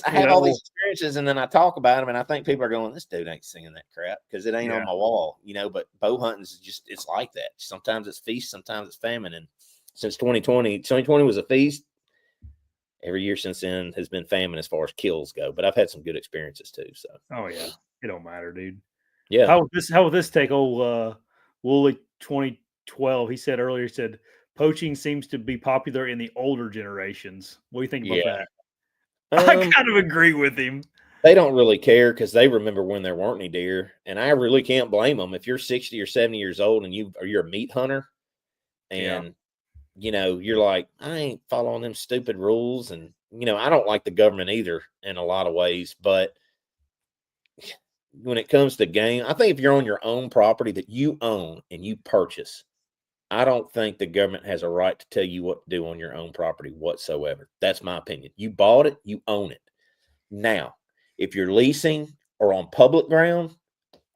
have all these experiences, and then I talk about them, and I think people are going, "This dude ain't singing that crap because it ain't on my wall," But bow hunting is it's like that. Sometimes it's feast, sometimes it's famine. And since 2020 was a feast. Every year since then has been famine as far as kills go. But I've had some good experiences too. So. Oh yeah, it don't matter, dude. Yeah. How would this take old Wooly 2012? He said earlier. He said poaching seems to be popular in the older generations. What do you think about that? I kind of agree with him. They don't really care because they remember when there weren't any deer, and I really can't blame them. If you're 60 or 70 years old and you're a meat hunter, and you're like, I ain't following them stupid rules, and I don't like the government either in a lot of ways, but when it comes to game, I think if you're on your own property that you own and you purchase, I don't think the government has a right to tell you what to do on your own property whatsoever. That's my opinion. You bought it, you own it. Now, if you're leasing or on public ground,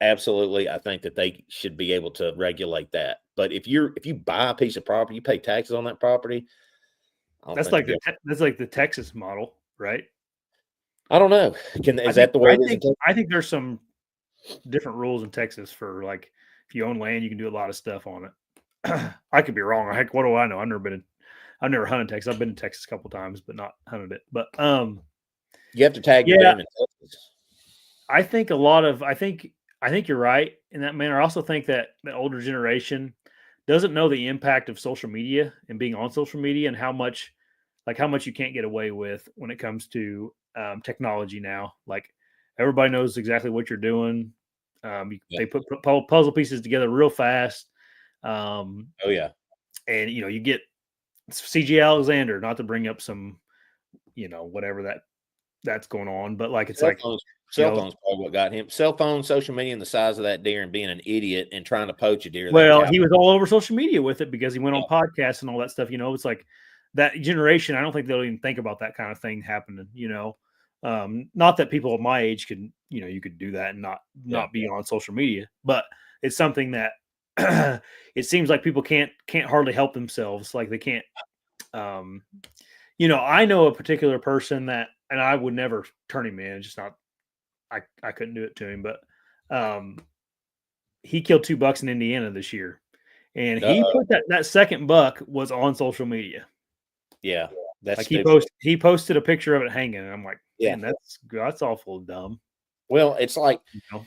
absolutely, I think that they should be able to regulate that. But if you buy a piece of property, you pay taxes on that property. I don't That's think like that's like the Texas model, right? I don't know. Is that the way it is in Texas? I think there's some different rules in Texas for like if you own land, you can do a lot of stuff on it. I could be wrong. Heck, what do I know? I've never hunted Texas. I've been to Texas a couple times, but not hunted it. But you have to tag your yeah, game in Texas. I think a lot of I think you're right in that manner. I also think that the older generation doesn't know the impact of social media and being on social media and how much you can't get away with when it comes to technology now. Like everybody knows exactly what you're doing. They put puzzle pieces together real fast. Oh yeah, and you get CG Alexander. Not to bring up some, whatever that's going on, but like it's cell phones probably what got him. Cell phone, social media, and the size of that deer, and being an idiot and trying to poach a deer. Well, he was all over social media with it because he went on podcasts and all that stuff. It's like that generation. I don't think they'll even think about that kind of thing happening. Not that people of my age could, you could do that and not be on social media, but it's something that it seems like people can't hardly help themselves. Like they can't. I know a particular person that, and I would never turn him in. It's just not. I couldn't do it to him, but he killed 2 bucks in Indiana this year, and he put that second buck was on social media. Yeah, that's like he posted a picture of it hanging, and I'm like, man, that's awful dumb. Well, it's like now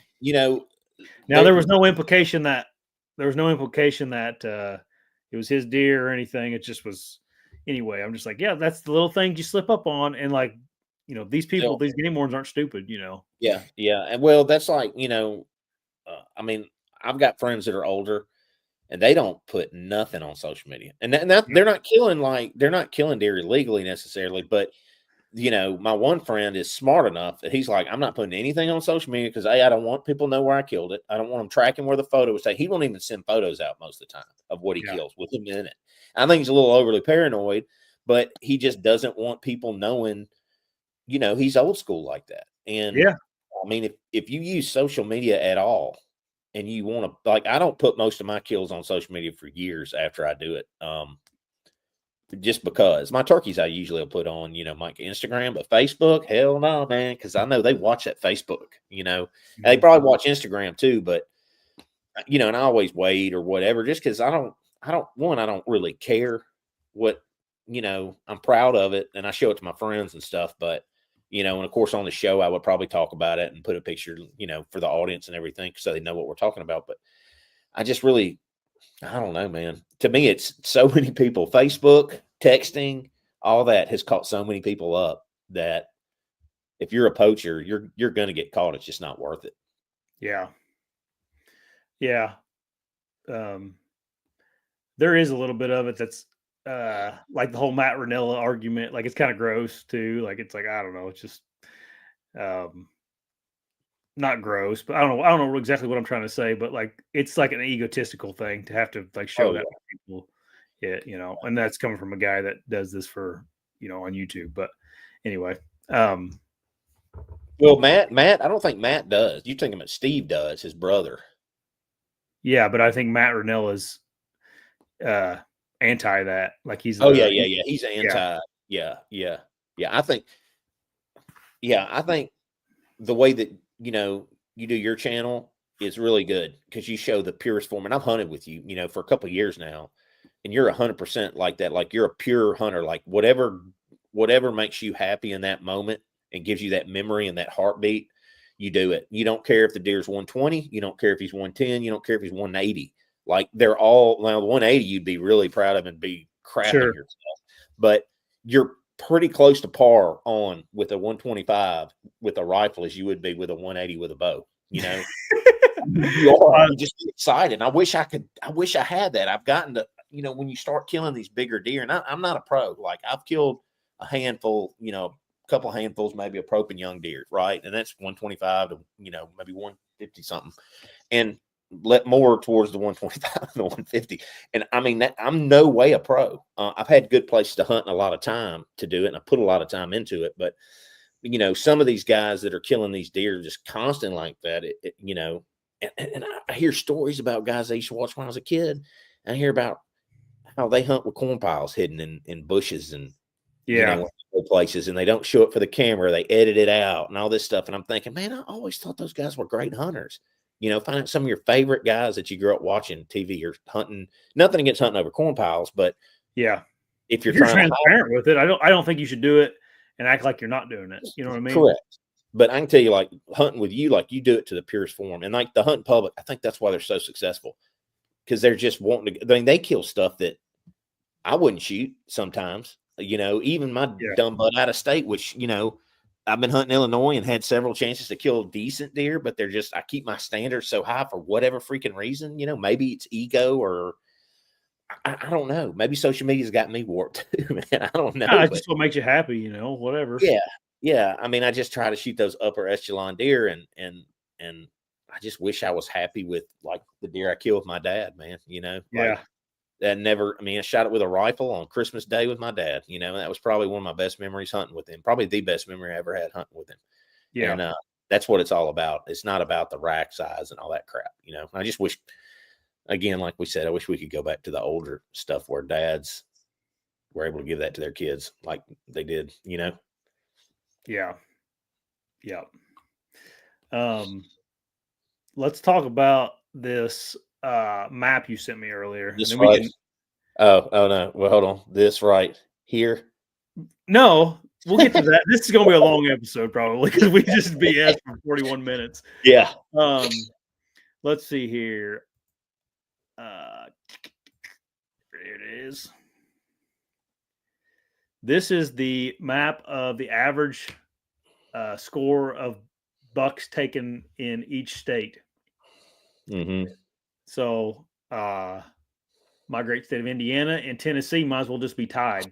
there was no implication that it was his deer or anything. It just was anyway. I'm just like, yeah, that's the little things you slip up on, and like these people, these game wardens aren't stupid. Yeah, and well, that's like I mean, I've got friends that are older, and they don't put nothing on social media, and they're not killing deer illegally necessarily, but my one friend is smart enough that he's like, I'm not putting anything on social media because I don't want people to know where I killed it. I don't want them tracking where the photo was taken. He won't even send photos out most of the time of what he kills with him in it. I think he's a little overly paranoid, but he just doesn't want people knowing. He's old school like that. And I mean, if you use social media at all and you want to, like, I don't put most of my kills on social media for years after I do it. Just because my turkeys, I usually will put on, my Instagram, but Facebook, hell no, man. Cause I know they watch that Facebook, they probably watch Instagram too, but and I always wait or whatever, just cause I don't really care what, I'm proud of it and I show it to my friends and stuff, but and of course on the show, I would probably talk about it and put a picture, for the audience and everything so they know what we're talking about. But I just really, I don't know, man. To me, it's so many people, Facebook, texting, all that has caught so many people up that if you're a poacher, you're going to get caught. It's just not worth it. Yeah. Yeah. There is a little bit of it that's like the whole Matt Ranella argument. Like it's kind of gross too. Like it's like, I don't know. It's just not gross, but I don't know exactly what I'm trying to say, but like it's like an egotistical thing to have to like show that to people. Yeah, and that's coming from a guy that does this for on YouTube. But anyway, well, Matt, I don't think Matt does. You think about Steve does, his brother. Yeah, but I think Matt Ranella's anti that. Like he's yeah. He's anti. Yeah. I think the way that you do your channel is really good because you show the purest form. And I've hunted with you, for a couple of years now, and you're 100% like that. Like you're a pure hunter. Like whatever makes you happy in that moment and gives you that memory and that heartbeat, you do it. You don't care if the deer's 120. You don't care if he's 110. You don't care if he's 180. Like they're all now 180. You'd be really proud of and be crapping yourself, but you're pretty close to par on with a 125 with a rifle as you would be with a 180 with a bow. You are. You just get excited. And I wish I had that. I've gotten to, when you start killing these bigger deer, and I'm not a pro. Like I've killed a handful, a couple of handfuls, maybe a proping young deer, right? And that's 125 to maybe 150 something, and let more towards the 125 and the 150. And I mean that I'm no way a pro. I've had good places to hunt and a lot of time to do it, and I put a lot of time into it. But some of these guys that are killing these deer just constant like that, and I hear stories about guys I used to watch when I was a kid. And I hear about how they hunt with corn piles hidden in bushes and, places, and they don't show it for the camera. They edit it out and all this stuff. And I'm thinking, man, I always thought those guys were great hunters. Find out some of your favorite guys that you grew up watching TV or hunting. Nothing against hunting over corn piles, but if you're trying transparent with it, I don't think you should do it and act like you're not doing it. You know what I mean? Correct. But I can tell you, like hunting with you, like you do it to the purest form. And like the hunting public, I think that's why they're so successful, because they're just wanting to. I mean, they kill stuff that I wouldn't shoot sometimes. Even my dumb butt out of state, which I've been hunting Illinois and had several chances to kill decent deer, but I keep my standards so high for whatever freaking reason. Maybe it's ego or I don't know. Maybe social media's got me warped too, man. I don't know. It's just what makes you happy, whatever. Yeah. Yeah. I mean, I just try to shoot those upper echelon deer and I just wish I was happy with like the deer I killed with my dad, man. I shot it with a rifle on Christmas Day with my dad, and that was probably one of my best memories hunting with him. Probably the best memory I ever had hunting with him. Yeah. And that's what it's all about. It's not about the rack size and all that crap. I just wish, again, like we said, I wish we could go back to the older stuff where dads were able to give that to their kids like they did, Yeah. Yeah. Let's talk about this map you sent me earlier. This right. Oh no. Well, hold on. This right here. No, we'll get to that. This is going to be a long episode probably because we just BS for 41 minutes. Yeah. Let's see here. There it is. This is the map of the average score of bucks taken in each state. Mm-hmm. So, my great state of Indiana and Tennessee might as well just be tied.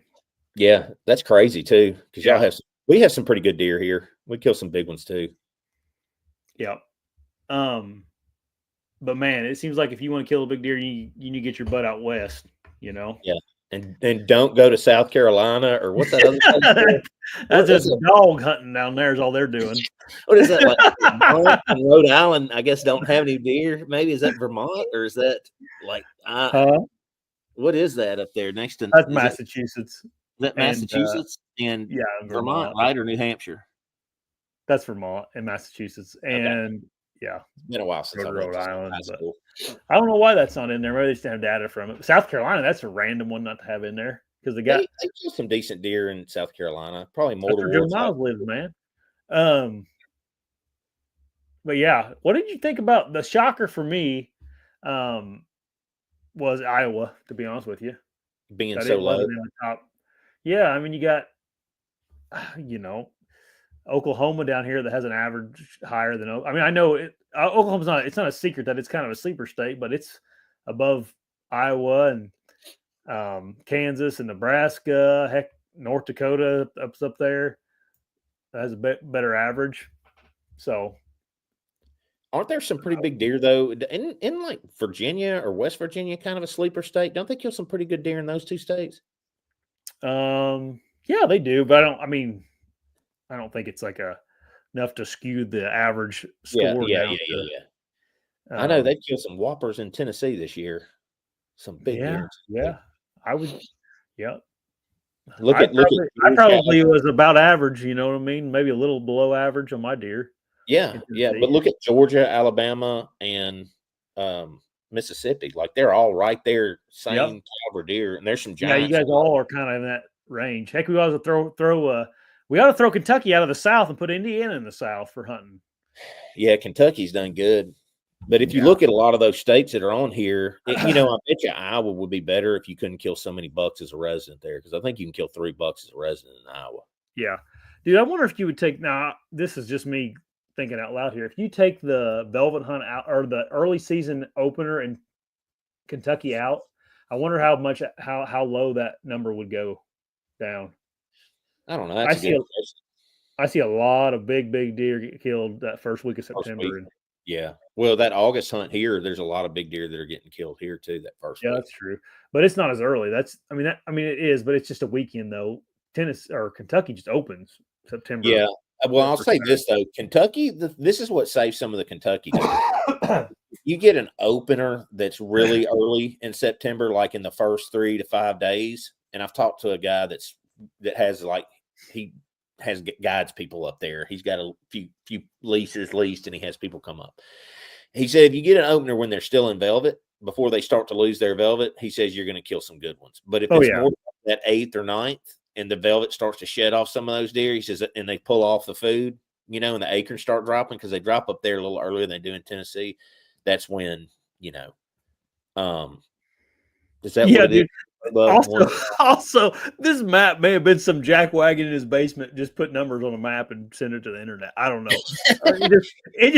Yeah, that's crazy too. Because we have some pretty good deer here. We kill some big ones too. Yep. But man, it seems like if you want to kill a big deer, you need to get your butt out west. Yeah. And don't go to South Carolina or what's that other place? That's just dog hunting down there is all they're doing. What is that like? Rhode Island, I guess, don't have any deer. Maybe is that Vermont or is that like what is that up there next to? That's Massachusetts. Is that Massachusetts and Vermont, right, or New Hampshire? That's Vermont and Massachusetts, and it's been a while since I've Rhode Island. I don't know why that's not in there. Maybe they just have data from it. South Carolina, that's a random one not to have in there because they kill some decent deer in South Carolina. Probably more. That's where Joe Miles lives, man. But yeah, what did you think about the shocker for me? Was Iowa, to be honest with you, being so low in the top. Yeah, I mean you got, Oklahoma down here that has an average higher than. I mean, I know Oklahoma's not. It's not a secret that it's kind of a sleeper state, but it's above Iowa and Kansas and Nebraska. Heck, North Dakota up there has a better average. So, aren't there some pretty big deer though in like Virginia or West Virginia, kind of a sleeper state? Don't they kill some pretty good deer in those two states? Yeah, they do, but I don't think it's like enough to skew the average score. Yeah. I know they killed some whoppers in Tennessee this year. Some big deer. Yeah, I would. Yeah. I probably was about average. You know what I mean? Maybe a little below average on my deer. Yeah. But look at Georgia, Alabama, and Mississippi. Like they're all right there, same caliber deer, and there's some giants. Yeah, you guys all are kind of in that range. Heck, we ought to we ought to throw Kentucky out of the South and put Indiana in the South for hunting. Yeah, Kentucky's done good. But if you look at a lot of those states that are on here, I bet you Iowa would be better if you couldn't kill so many bucks as a resident there, because I think you can kill 3 bucks as a resident in Iowa. Yeah. Dude, I wonder if you would take – now, this is just me thinking out loud here. If you take the velvet hunt out or the early season opener in Kentucky out, I wonder how low that number would go down. I don't know. I see a lot of big deer get killed that first week of September. Yeah. Well, that August hunt here, there's a lot of big deer that are getting killed here too. That first week. That's true, but it's not as early. It is, but it's just a weekend though. Tennessee or Kentucky just opens September. Yeah, Well, I'll say this though, Kentucky. This is what saves some of the Kentucky deer. You get an opener that's really early in September, like in the first 3 to 5 days. And I've talked to a guy that has guides people up there. He's got a few leases leased, and he has people come up. He said if you get an opener when they're still in velvet, before they start to lose their velvet, he says you're going to kill some good ones. But if it's more that 8th or 9th, and the velvet starts to shed off some of those deer, he says, and they pull off the food, and the acorns start dropping because they drop up there a little earlier than they do in Tennessee. That's when, is that what it is? Also, this map may have been some jackwagon in his basement just put numbers on a map and send it to the internet. I don't know. We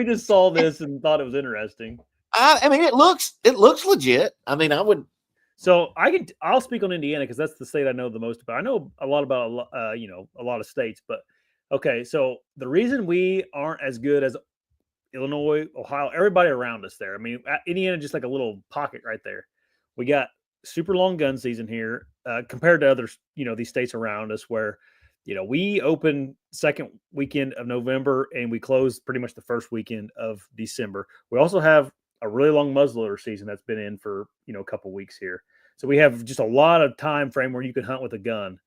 just saw this and thought it was interesting. I mean, it looks legit. I mean, I would. So I'll speak on Indiana because that's the state I know the most about. I know a lot about a lot of states, but okay. So the reason we aren't as good as Illinois, Ohio, everybody around us there. I mean, Indiana just like a little pocket right there. We got super long gun season here compared to others. These states around us where we open second weekend of November and we close pretty much the first weekend of December. We also have a really long muzzleloader season that's been in for a couple weeks here, so we have just a lot of time frame where you can hunt with a gun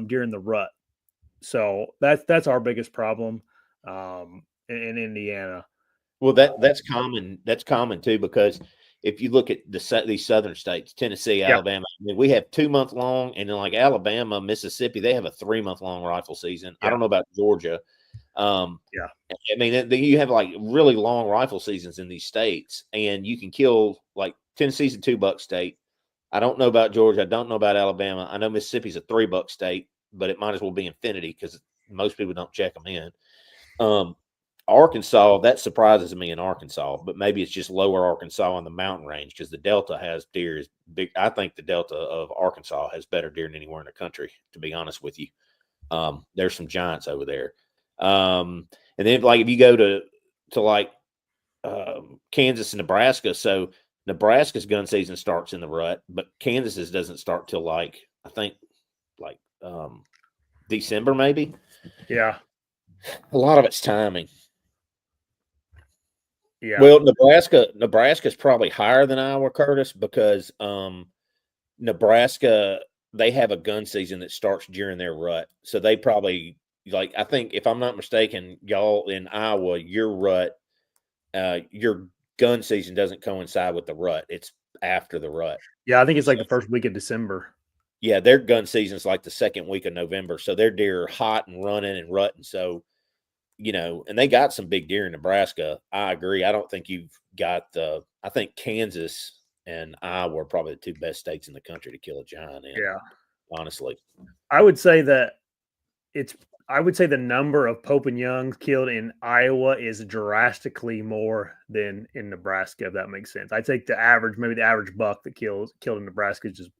during the rut. So that's our biggest problem in Indiana. Well, that's common. That's common too, because if you look at these southern states, Tennessee, Alabama, I mean, we have 2-month long, and then like Alabama, Mississippi, they have a 3-month long rifle season. I don't know about Georgia. I mean, you have like really long rifle seasons in these states, and you can kill, like, Tennessee's a $2 state. I don't know about Georgia. I don't know about Alabama. I know Mississippi's a $3 state, but it might as well be infinity because most people don't check them in. Arkansas, that surprises me in Arkansas, but maybe it's just lower Arkansas in the mountain range because the Delta has deer is big. I think the Delta of Arkansas has better deer than anywhere in the country, to be honest with you. There's some giants over there. And then like if you go to like Kansas and Nebraska, so Nebraska's gun season starts in the rut, but Kansas's doesn't start till like I think like December maybe. Yeah, a lot of it's timing. Yeah. Well, Nebraska's probably higher than Iowa, Curtis, because Nebraska, they have a gun season that starts during their rut. So they probably, like, I think if I'm not mistaken, y'all in Iowa, your rut, your gun season doesn't coincide with the rut. It's after the rut. Yeah, I think it's like the first week of December. Yeah, their gun season's like the second week of November. So their deer are hot and running and rutting. So, and they got some big deer in Nebraska. I agree. I don't think you've got I think Kansas and Iowa are probably the two best states in the country to kill a giant in. Yeah. Honestly. I would say the number of Pope and Youngs killed in Iowa is drastically more than in Nebraska, if that makes sense. I take maybe the average buck that killed in Nebraska is just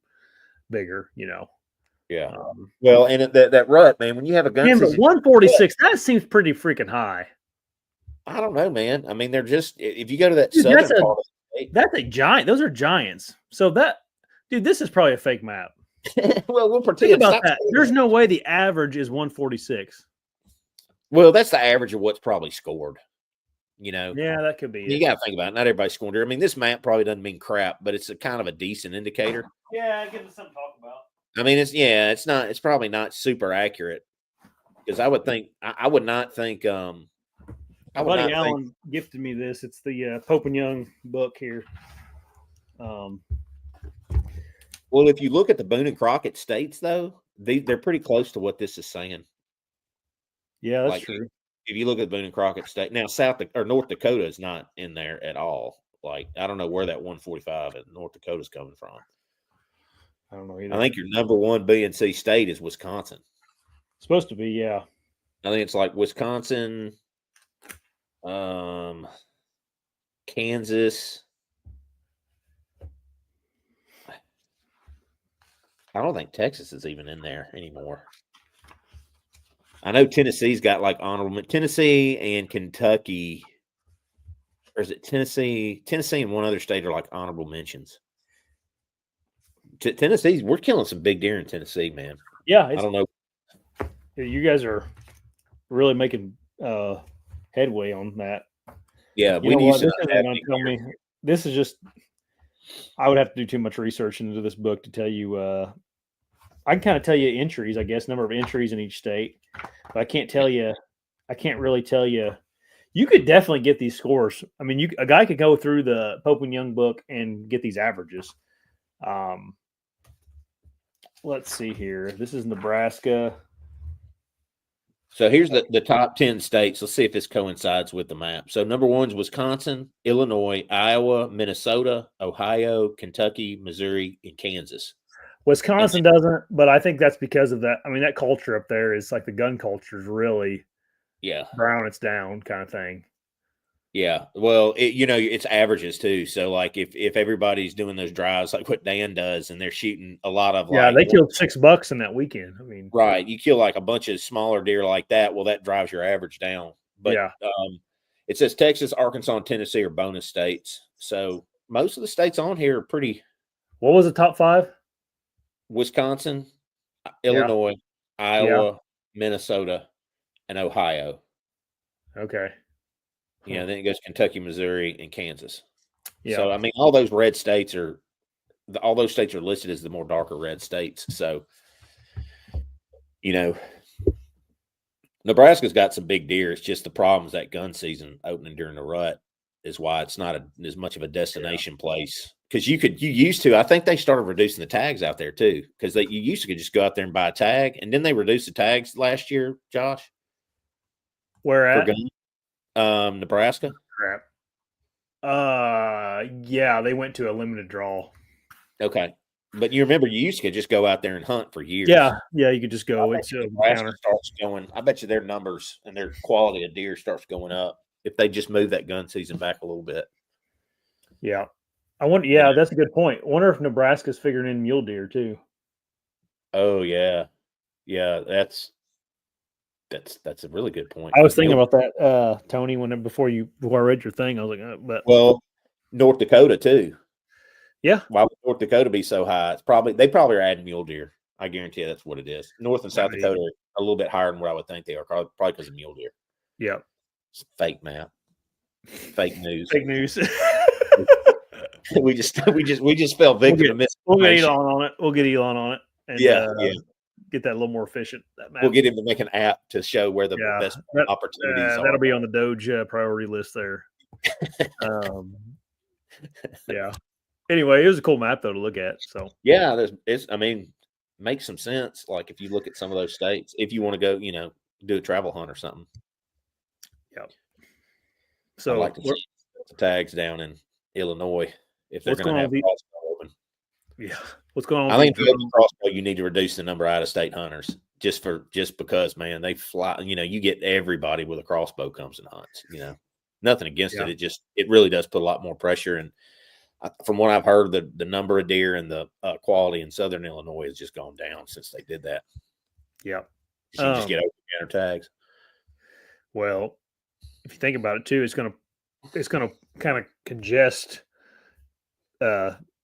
bigger, Yeah. Well, and that rut, man, when you have a gun season, but 146, that seems pretty freaking high. I don't know, man. I mean, they're just, if you go to that southern part of the state. That's a giant. Those are giants. So this is probably a fake map. Well, we'll pretend about that. There's no way the average is 146. Well, that's the average of what's probably scored. Yeah, that could be. You got to think about it. Not everybody's scoring deer. I mean, this map probably doesn't mean crap, but it's a kind of a decent indicator. Yeah, it gives us something to talk about. I mean, it's probably not super accurate because I would not think. My buddy Alan gifted me this. It's the Pope and Young book here. Well, if you look at the Boone and Crockett states, though, they're pretty close to what this is saying. Yeah, that's true. If you look at Boone and Crockett state, now North Dakota is not in there at all. Like, I don't know where that 145 in North Dakota is coming from. I don't know either. I think your number one B and C state is Wisconsin. Supposed to be, yeah. I think it's like Wisconsin, Kansas. I don't think Texas is even in there anymore. I know Tennessee's got like honorable. Tennessee and Kentucky, or is it Tennessee? Tennessee and one other state are like honorable mentions. Tennessee, we're killing some big deer in Tennessee, man. Yeah, I don't know. You guys are really making headway on that. Yeah, You we know what? used to This not isn't have going any to tell me. This is just. I would have to do too much research into this book to tell you. I can kind of tell you entries, I guess, number of entries in each state, but I can't tell you. I can't really tell you. You could definitely get these scores. I mean, a guy could go through the Pope and Young book and get these averages. Let's see here. This is Nebraska. So here's the top 10 states. Let's see if this coincides with the map. So number 1 is Wisconsin, Illinois, Iowa, Minnesota, Ohio, Kentucky, Missouri, and Kansas. Wisconsin doesn't, but I think that's because of that. I mean, that culture up there is like the gun culture is really brown it's down kind of thing. Yeah. Well, it's averages too. So like if everybody's doing those drives like what Dan does and they're shooting a lot of they killed $6 in that weekend. I mean, right. You kill like a bunch of smaller deer like that. Well, that drives your average down. But it says Texas, Arkansas, and Tennessee are bonus states. So most of the states on here are pretty. What was the top 5? Wisconsin, Illinois, Iowa, Minnesota, and Ohio. Okay. Then it goes Kentucky, Missouri, and Kansas. Yeah. So I mean, all those states are listed as the more darker red states. So, Nebraska's got some big deer. It's just the problem is that gun season opening during the rut is why it's not as much of a destination place. Because you used to, I think they started reducing the tags out there too. Because you used to just go out there and buy a tag, and then they reduced the tags last year, Josh. Where at? Nebraska. Crap. Yeah, they went to a limited draw. Okay. But you remember you used to just go out there and hunt for years. Yeah, you could just go. It's Nebraska starts going. I bet you their numbers and their quality of deer starts going up if they just move that gun season back a little bit. Yeah. I wonder. Yeah, that's a good point. I wonder if Nebraska's figuring in mule deer too. Oh yeah, that's a really good point. I was thinking about that, Tony. Before I read your thing, I was like, North Dakota too. Yeah. Why would North Dakota be so high? They probably are adding mule deer. I guarantee you that's what it is. North and South Dakota are a little bit higher than what I would think they are, probably because of mule deer. Yeah. It's a fake map. Fake news. Fake news. we just fell victim of misinformation. We'll get Elon on it. We'll get Elon on it. And, get that a little more efficient. That map. We'll get him to make an app to show where the best opportunities are. That'll be on the Doge priority list there. Yeah. Anyway, it was a cool map though to look at. So makes some sense. Like if you look at some of those states, if you want to go, do a travel hunt or something. Yeah. So I'd like to see the tags down in Illinois if they're going to have crossbow open. Yeah. What's going on? I think the crossbow, you need to reduce the number of out-of-state hunters just because, man, they fly. You get everybody with a crossbow comes and hunts. Nothing against it. It really does put a lot more pressure. And from what I've heard, the number of deer and the quality in Southern Illinois has just gone down since they did that. Yeah. You just get over-counter tags. Well, if you think about it too, it's gonna kind of congest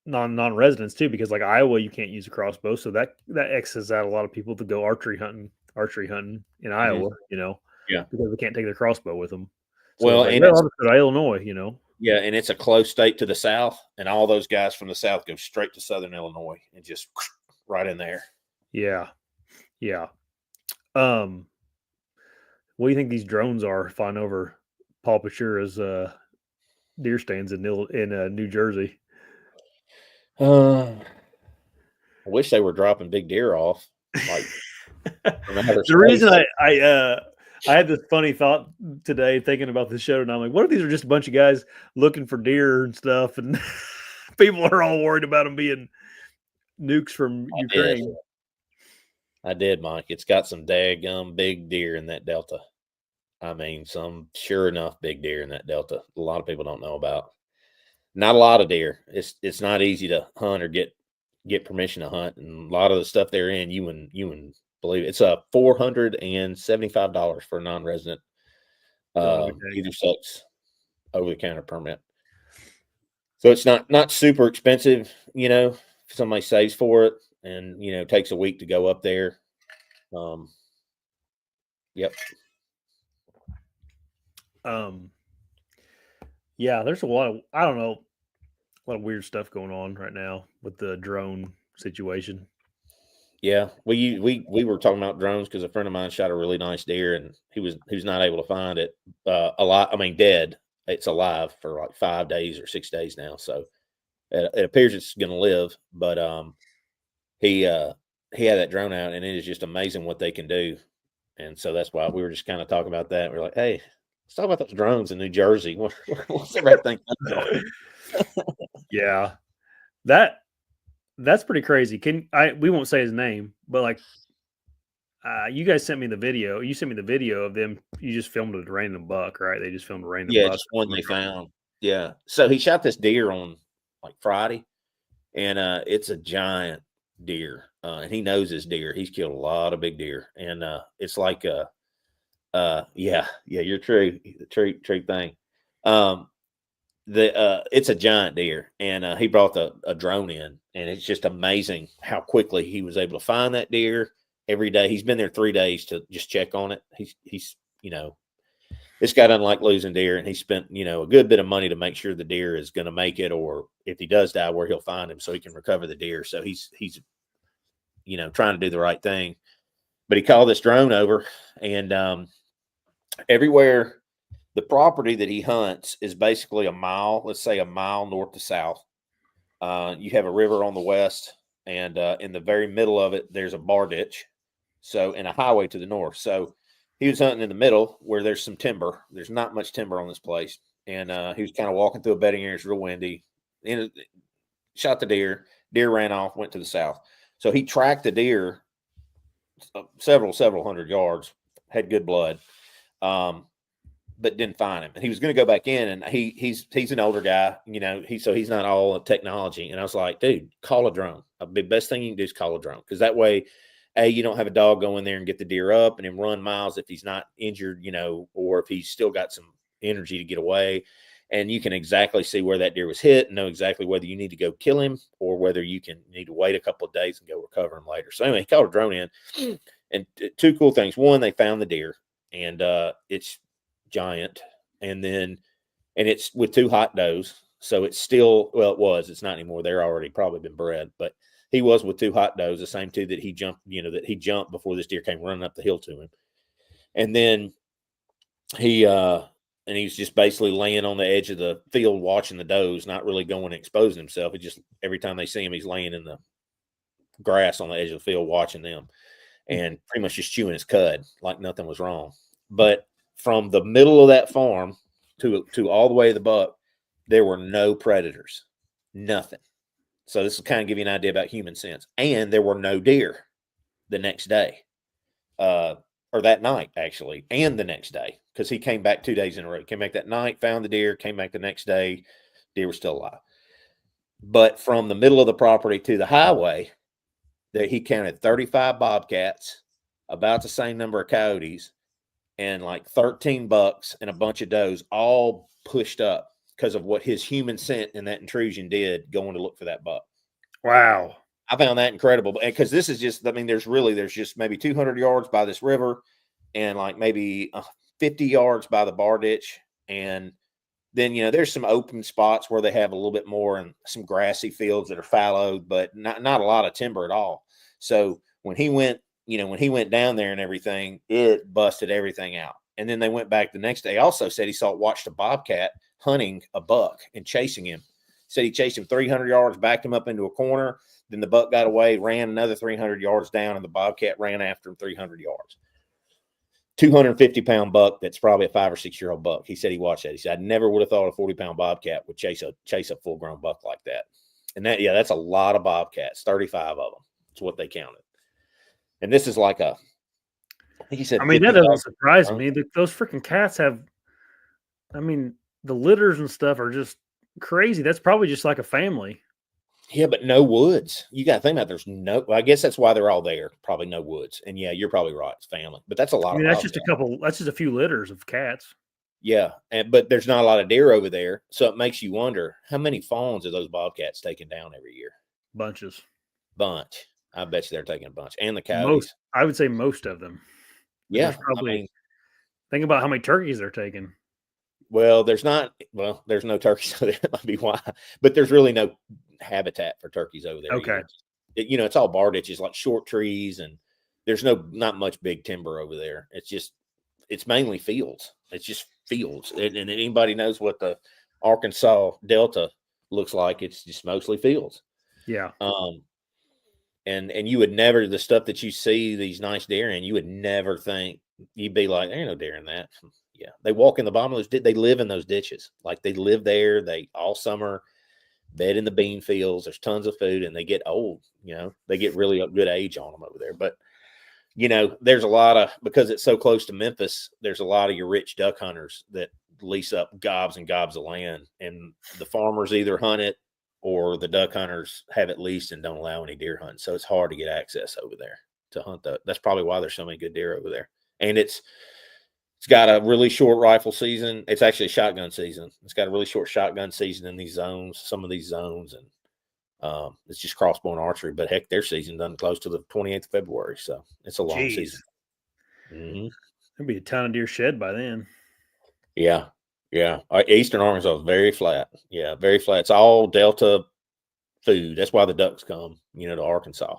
non-residents too, because like Iowa, you can't use a crossbow, so that X's out a lot of people to go archery hunting in Iowa, because they can't take their crossbow with them. So I'll just go to Illinois, Yeah, and it's a close state to the south, and all those guys from the south go straight to Southern Illinois and just right in there. Yeah. What do you think these drones are flying over Paul Pachura's deer stands in New Jersey? I wish they were dropping big deer off. Like the reason I had this funny thought today thinking about this show, and I'm like, what if these are just a bunch of guys looking for deer and stuff, and people are all worried about them being nukes from Ukraine? I did, Mike. It's got some daggum big deer in that delta. I mean, some sure enough big deer in that delta. A lot of people don't know about. Not a lot of deer. It's not easy to hunt or get permission to hunt, and a lot of the stuff they're in, you wouldn't believe it. It's $475 for a non-resident, either sex over-the-counter permit. So it's not super expensive, if somebody saves for it, and takes a week to go up there. Yep. Yeah, there's a lot of I don't know, a lot of weird stuff going on right now with the drone situation. Yeah, we were talking about drones because a friend of mine shot a really nice deer, and he was not able to find it. Alive, I mean, dead. It's alive for like 5 days or 6 days now, so it appears it's going to live. But he uh, he had that drone out, and it is just amazing what they can do. And so that's why we were just kind of talking about that. We're like, hey, let's talk about those drones in New Jersey. What's everybody think those are? Yeah, that that's pretty crazy. Can I? We won't say his name, but like, you guys sent me the video. You sent me the video of them. You just filmed a random buck, right? They just filmed a random Yeah, buck. just one they found. Yeah, so he shot this deer on like Friday, and it's a giant deer, and he knows his deer. He's killed a lot of big deer, and it's like yeah, you're true thing. Um, it's a giant deer, and he brought a drone in, and it's just amazing how quickly he was able to find that deer every day. He's been there 3 days to just check on it. He's this guy doesn't like losing deer, and he spent a good bit of money to make sure the deer is going to make it, or if he does die, where he'll find him so he can recover the deer. So he's trying to do the right thing. But he called this drone over, and everywhere the property that he hunts is basically a mile, let's say a mile north to south. You have a river on the west, and in the very middle of it, there's a bar ditch. So, and a highway to the north. So, he was hunting in the middle where there's some timber. There's not much timber on this place, and he was kind of walking through a bedding area. It's real windy. And shot the deer. Deer ran off, went to the south. So he tracked the deer several hundred yards. Had good blood. But didn't find him. And he was going to go back in, and he's an older guy, so he's not all technology. And I was like, dude, call a drone. The best thing you can do is call a drone, because that way, you don't have a dog go in there and get the deer up and then run miles if he's not injured, or if he's still got some energy to get away. And you can exactly see where that deer was hit and know exactly whether you need to go kill him or whether you need to wait a couple of days and go recover him later. So anyway, he called a drone in, and two cool things. One, they found the deer, and it's giant, and it's with two hot does, so it's still, it's not anymore, they're already probably been bred, but he was with two hot does, the same two that he jumped before this deer came running up the hill to him. And then he was just basically laying on the edge of the field watching the does, not really going and exposing himself. He just, every time they see him, he's laying in the grass on the edge of the field watching them, and pretty much just chewing his cud like nothing was wrong. But from the middle of that farm to all the way to the buck, there were no predators, nothing. So this will kind of give you an idea about human sense. And there were no deer the next day, or that night, actually, and the next day, because he came back 2 days in a row. Came back that night, found the deer, came back the next day, deer was still alive. But from the middle of the property to the highway, that he counted 35 bobcats, about the same number of coyotes, and like 13 bucks and a bunch of does, all pushed up because of what his human scent and that intrusion did going to look for that buck. Wow. I found that incredible, because this is just, there's just maybe 200 yards by this river, and like maybe 50 yards by the bar ditch. And then, there's some open spots where they have a little bit more, and some grassy fields that are fallowed, but not a lot of timber at all. So when he went down there and everything, it busted everything out. And then they went back the next day. Also said he watched a bobcat hunting a buck and chasing him. Said he chased him 300 yards, backed him up into a corner. Then the buck got away, ran another 300 yards down, and the bobcat ran after him 300 yards. 250-pound buck that's probably a 5 or 6 year old buck. He said he watched that. He said, I never would have thought a 40-pound bobcat would chase a full-grown buck like that. And that's a lot of bobcats, 35 of them. That's what they counted. And this is like I think he said, I mean, that doesn't surprise me. Those freaking cats have, the litters and stuff are just crazy. That's probably just like a family. Yeah, but no woods. You got to think about I guess that's why they're all there. Probably no woods. And yeah, you're probably right. It's family. But that's a lot of that's just a few litters of cats. Yeah. But there's not a lot of deer over there. So it makes you wonder, how many fawns are those bobcats taking down every year? Bunches. Bunch. I bet you they're taking a bunch. And the coyotes. I would say most of them. Yeah. Probably, think about how many turkeys they're taking. Well, there's no turkeys over there. That might be why, but there's really no habitat for turkeys over there Okay. either. It's all bar ditches, like short trees, and there's not much big timber over there. It's mainly fields. It's just fields, and anybody knows what the Arkansas Delta looks like. It's just mostly fields. Yeah. And you would never, the stuff that you see these nice deer in, you would never think, you'd be like, there ain't no deer in that. Yeah, they walk in the bottom of those. They live in those ditches. Like they live there. They all summer bed in the bean fields. There's tons of food, and they get old. They get really a good age on them over there. But there's a lot of, because it's so close to Memphis, there's a lot of your rich duck hunters that lease up gobs and gobs of land, and the farmers either hunt it or the duck hunters have it leased and don't allow any deer hunting. So it's hard to get access over there to hunt. That's probably why there's so many good deer over there. And it's got a really short rifle season. It's actually a shotgun season. It's got a really short shotgun season in these zones, some of these zones, and it's just crossbow and archery. But heck, their season doesn't close to the 28th of February, so it's a long season. Mm-hmm. There'd be a ton of deer shed by then. Yeah. Eastern Arkansas is very flat. Yeah, very flat. It's all Delta food. That's why the ducks come, to Arkansas.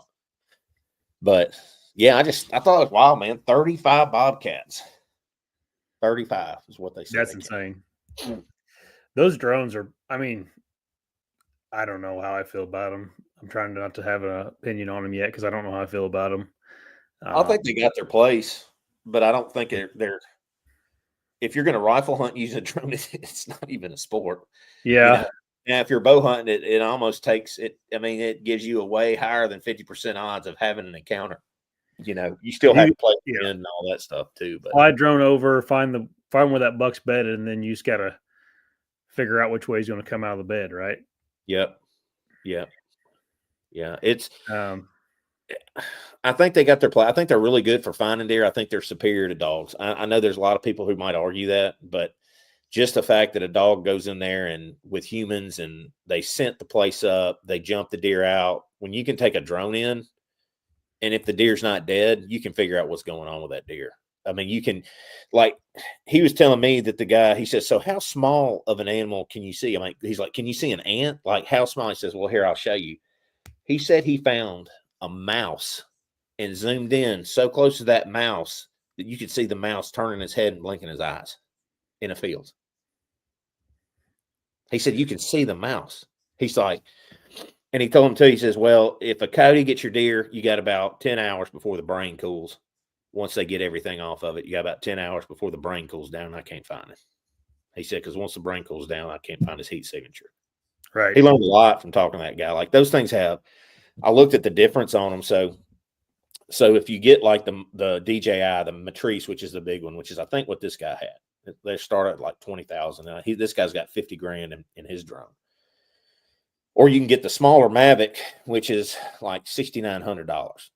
But yeah, I thought it was wild, man. 35 bobcats. 35 is what they said. That's insane. Those drones are, I don't know how I feel about them. I'm trying not to have an opinion on them yet because I don't know how I feel about them. I think they got their place, but I don't think they're if you're going to rifle hunt using a drone, it's not even a sport. Yeah. Now, if you're bow hunting, it almost takes it. I mean, it gives you a way higher than 50% odds of having an encounter. You still have to play and all that stuff too. But fly drone over, find where that buck's bedded, and then you just got to figure out which way he's going to come out of the bed, right? Yep. Yeah. It's. I think they got their play. I think they're really good for finding deer. I think they're superior to dogs. I know there's a lot of people who might argue that, but just the fact that a dog goes in there and with humans and they scent the place up, they jump the deer out. When you can take a drone in, and if the deer's not dead, you can figure out what's going on with that deer. I mean, you can, like, he was telling me that the guy, he says, so how small of an animal can you see? I mean, he's like, can you see an ant? Like, how small? He says, well, here, I'll show you. He said he found a mouse and zoomed in so close to that mouse that you could see the mouse turning his head and blinking his eyes in a field. He said, you can see the mouse. He's like, and he told him too, he says, well, if a coyote gets your deer, you got about 10 hours before the brain cools. Once they get everything off of it, you got about 10 hours before the brain cools down, and I can't find it. He said, because once the brain cools down, I can't find his heat signature. Right. He learned a lot from talking to that guy. Like, those things have, I looked at the difference on them. So if you get like the DJI, the Matrice, which is the big one, which is I think what this guy had, they start at like 20,000. This guy's got 50 grand in his drone. Or you can get the smaller Mavic, which is like $6,900.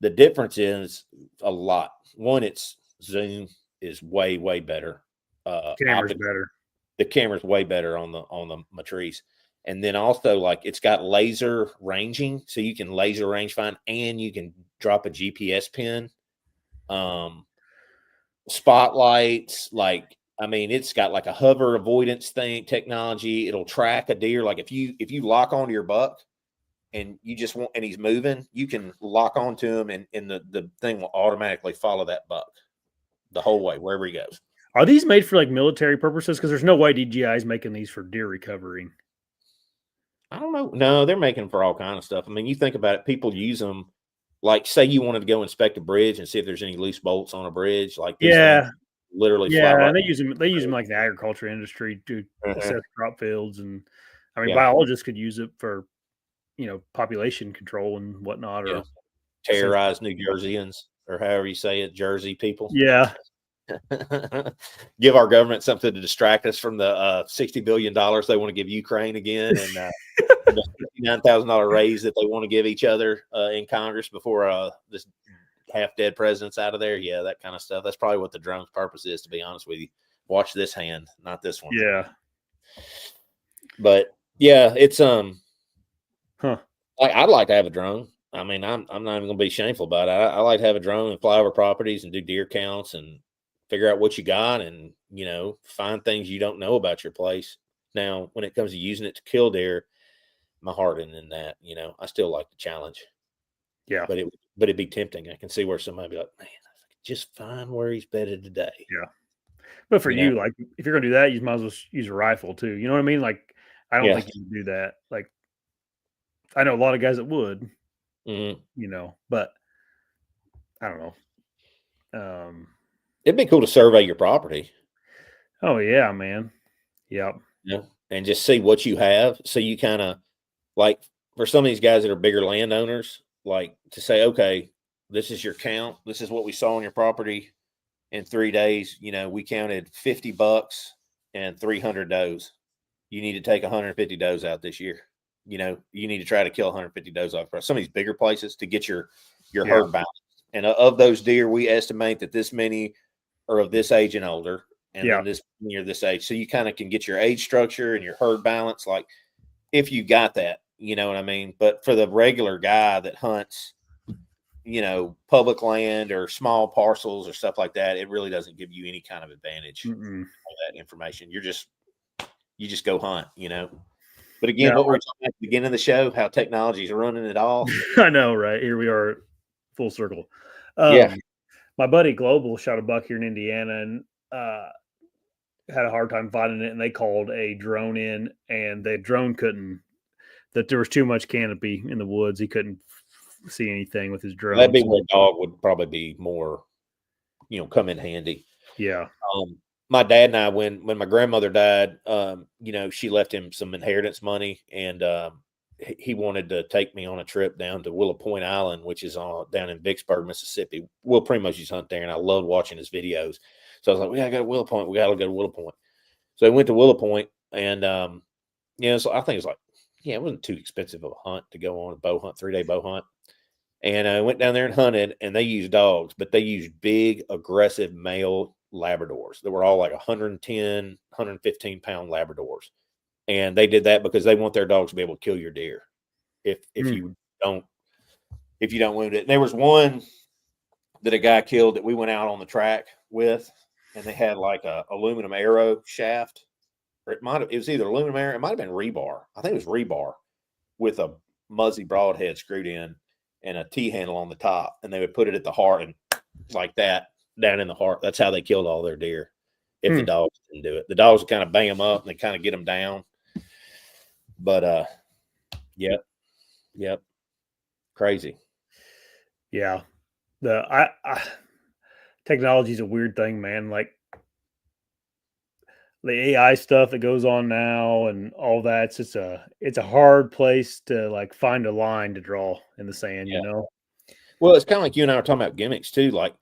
The difference is a lot. One, its zoom is way, way better. Camera's better. The camera's way better on the Matrice. And then also, like, it's got laser ranging, so you can laser range find, and you can drop a GPS pin. Spotlights, like, I mean, it's got like a hover avoidance technology. It'll track a deer. Like, if you lock onto your buck and you just want, and he's moving, you can lock onto him, and the thing will automatically follow that buck the whole way wherever he goes. Are these made for like military purposes? Because there's no way DJI is making these for deer recovery. I don't know. No, they're making them for all kind of stuff. I mean, you think about it, people use them. Like, say you wanted to go inspect a bridge and see if there's any loose bolts on a bridge. Like, literally, fly right. They use them like the agriculture industry to assess crop fields, and I mean, biologists could use it for, population control and whatnot, or terrorize New Jerseyans, or however you say it, Jersey people. Yeah. Give our government something to distract us from the $60 billion they want to give Ukraine again, and the $59,000 raise that they want to give each other in Congress before this half-dead president's out of there. Yeah, that kind of stuff. That's probably what the drone's purpose is, to be honest with you. Watch this hand, not this one. Yeah. But yeah, it's I'd like to have a drone. I mean, I'm not even gonna be shameful about it. I like to have a drone and fly over properties and do deer counts and figure out what you got and, find things you don't know about your place. Now, when it comes to using it to kill deer, my heart isn't in that, I still like the challenge. Yeah. But it'd be tempting. I can see where somebody be like, man, I could just find where he's bedded today. Yeah. But for you, like, if you're gonna do that, you might as well use a rifle too. You know what I mean? Like, I don't think you can do that. Like, I know a lot of guys that would, but I don't know. It'd be cool to survey your property. Oh yeah, man. Yep. And just see what you have. So you kind of like for some of these guys that are bigger landowners, like to say, okay, this is your count. This is what we saw on your property in 3 days. We counted 50 bucks and 300 does. You need to take 150 does out this year. You need to try to kill 150 does off some of these bigger places to get your herd balance. And of those deer, we estimate that this many are of this age and older, and then this near this age. So you kind of can get your age structure and your herd balance, like if you got that, you know what I mean? But for the regular guy that hunts, public land or small parcels or stuff like that, it really doesn't give you any kind of advantage of that information. You just go hunt, But again, what we were talking at the beginning of the show, how technology is running it all. I know, right? Here we are, full circle. My buddy Global shot a buck here in Indiana and had a hard time finding it, and they called a drone in, and the drone that there was too much canopy in the woods. He couldn't see anything with his drone. That'd be where a dog would probably be more, come in handy. Yeah. My dad and I, when my grandmother died, she left him some inheritance money, and he wanted to take me on a trip down to Willow Point Island, which is down in Vicksburg, Mississippi. Will pretty much just hunt there, and I loved watching his videos. So I was like, we gotta go to Willow Point. We gotta go to Willow Point. So I went to Willow Point, and so I think it was it wasn't too expensive of a hunt to go on a bow hunt, 3-day bow hunt. And I went down there and hunted, and they used dogs, but they used big, aggressive male Labradors. They were all like 110, 115 pound Labradors. And they did that because they want their dogs to be able to kill your deer if you don't wound it. And there was one that a guy killed that we went out on the track with, and they had like a aluminum arrow shaft, or it was either aluminum arrow, it might have been rebar. I think it was rebar with a Muzzy broadhead screwed in and a T handle on the top, and they would put it at the heart and like that down in the heart. That's how they killed all their deer. If the dogs didn't do it, the dogs would kind of bang them up and they kind of get them down. But yep, crazy. Yeah, technology is a weird thing, man. Like the AI stuff that goes on now and all that. It's a hard place to like find a line to draw in the sand. Well, it's kind of like you and I were talking about gimmicks too. Like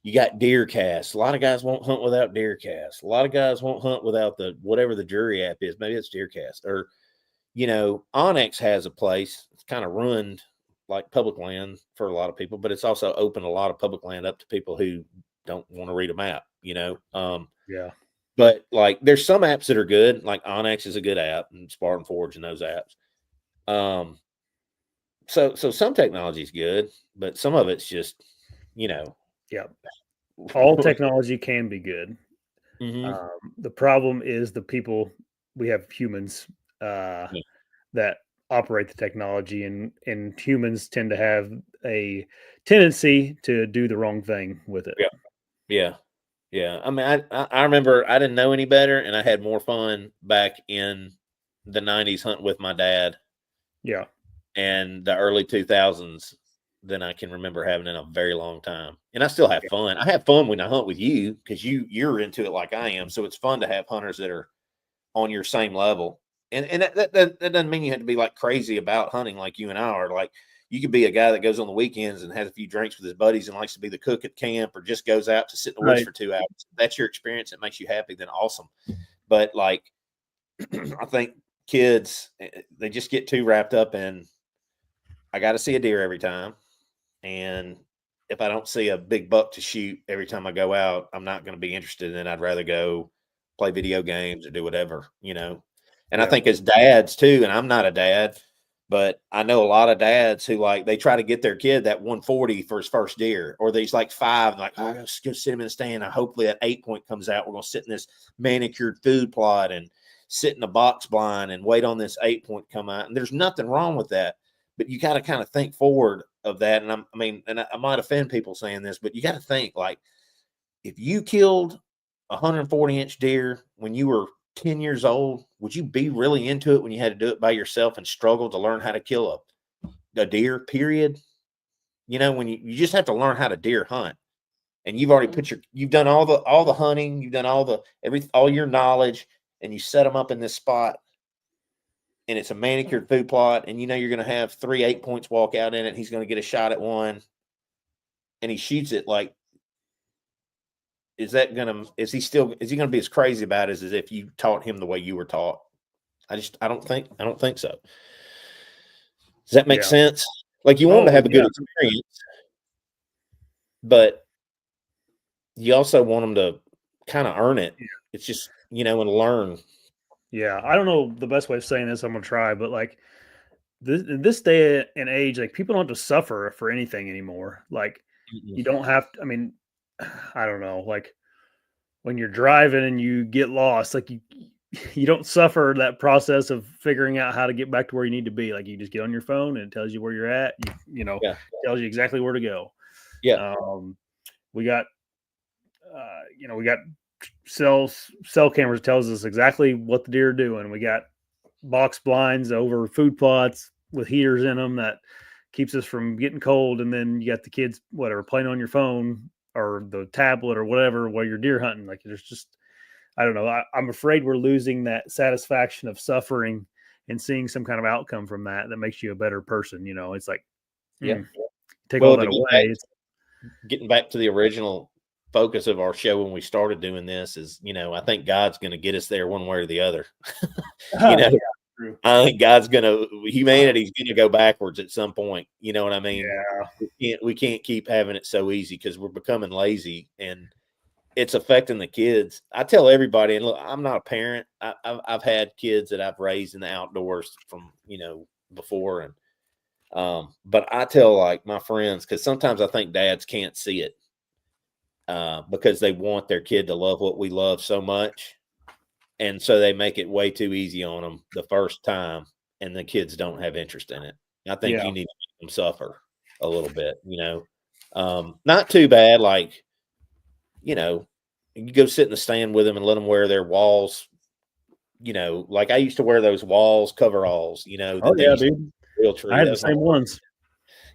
you got deer casts. A lot of guys won't hunt without deer casts. A lot of guys won't hunt without whatever the jury app is. Maybe it's deer cast, or Onyx has a place. It's kind of ruined like public land for a lot of people, but it's also opened a lot of public land up to people who don't want to read a map, But like there's some apps that are good, like Onyx is a good app, and Spartan Forge and those apps. So some technology is good, but some of it's just, all technology can be good. The problem is the people, we have humans that operate the technology, and humans tend to have a tendency to do the wrong thing with it. Yeah. I mean, I remember I didn't know any better, and I had more fun back in the 90s hunting with my dad. Yeah. And the early 2000s than I can remember having in a very long time. And I still have fun. I have fun when I hunt with you because you're into it like I am. So it's fun to have hunters that are on your same level. And that doesn't mean you have to be like crazy about hunting like you and I are. Like you could be a guy that goes on the weekends and has a few drinks with his buddies and likes to be the cook at camp, or just goes out to sit in the woods for 2 hours. If that's your experience, it makes you happy, then awesome. But like, I think kids, they just get too wrapped up in, I got to see a deer every time. And if I don't see a big buck to shoot every time I go out, I'm not going to be interested in it. I'd rather go play video games or do whatever, And I think as dads too, and I'm not a dad, But I know a lot of dads who like they try to get their kid that 140 for his first deer, or they's like 5, and like, oh, let's go sit him in the stand. And hopefully that 8-point comes out. We're gonna sit in this manicured food plot and sit in a box blind and wait on this 8-point come out. And there's nothing wrong with that, but you got to kind of think forward of that. And I might offend people saying this, but you got to think like if you killed a 140-inch deer when you were 10 years old, would you be really into it when you had to do it by yourself and struggle to learn how to kill a deer, period? When you just have to learn how to deer hunt, and you've already you've done all the hunting, you've done all your knowledge, and you set them up in this spot, and it's a manicured food plot, and you're going to have 3 8-points walk out in it. He's going to get a shot at one, and he shoots it. Like, is he going to be as crazy about it as if you taught him the way you were taught? I don't think so. Does that make sense? Like, you want him to have a good experience, but you also want them to kind of earn it. It's just, and learn. Yeah. I don't know the best way of saying this. I'm going to try, but like this day and age, like people don't have to suffer for anything anymore. Like you don't have to, I don't know, like when you're driving and you get lost, like you don't suffer that process of figuring out how to get back to where you need to be. Like you just get on your phone and it tells you where you're at. Tells you exactly where to go. Yeah. We got cell cameras tells us exactly what the deer are doing. We got box blinds over food plots with heaters in them that keeps us from getting cold. And then you got the kids, whatever, playing on your phone or the tablet or whatever while you're deer hunting. Like there's just, I don't know. I'm afraid we're losing that satisfaction of suffering and seeing some kind of outcome from that makes you a better person. It's like, take all that away. Getting back to the original focus of our show when we started doing this is, I think God's going to get us there one way or the other. I think humanity's going to go backwards at some point. You know what I mean? Yeah. We can't keep having it so easy because we're becoming lazy and it's affecting the kids. I tell everybody, and look, I'm not a parent. I've had kids that I've raised in the outdoors from, before. And, but I tell like my friends, cause sometimes I think dads can't see it, because they want their kid to love what we love so much. And so they make it way too easy on them the first time, and the kids don't have interest in it. I think you need to make them suffer a little bit, not too bad. Like, you go sit in the stand with them and let them wear their walls, like I used to wear those walls coveralls, Dude. Real tree. I had the same ones.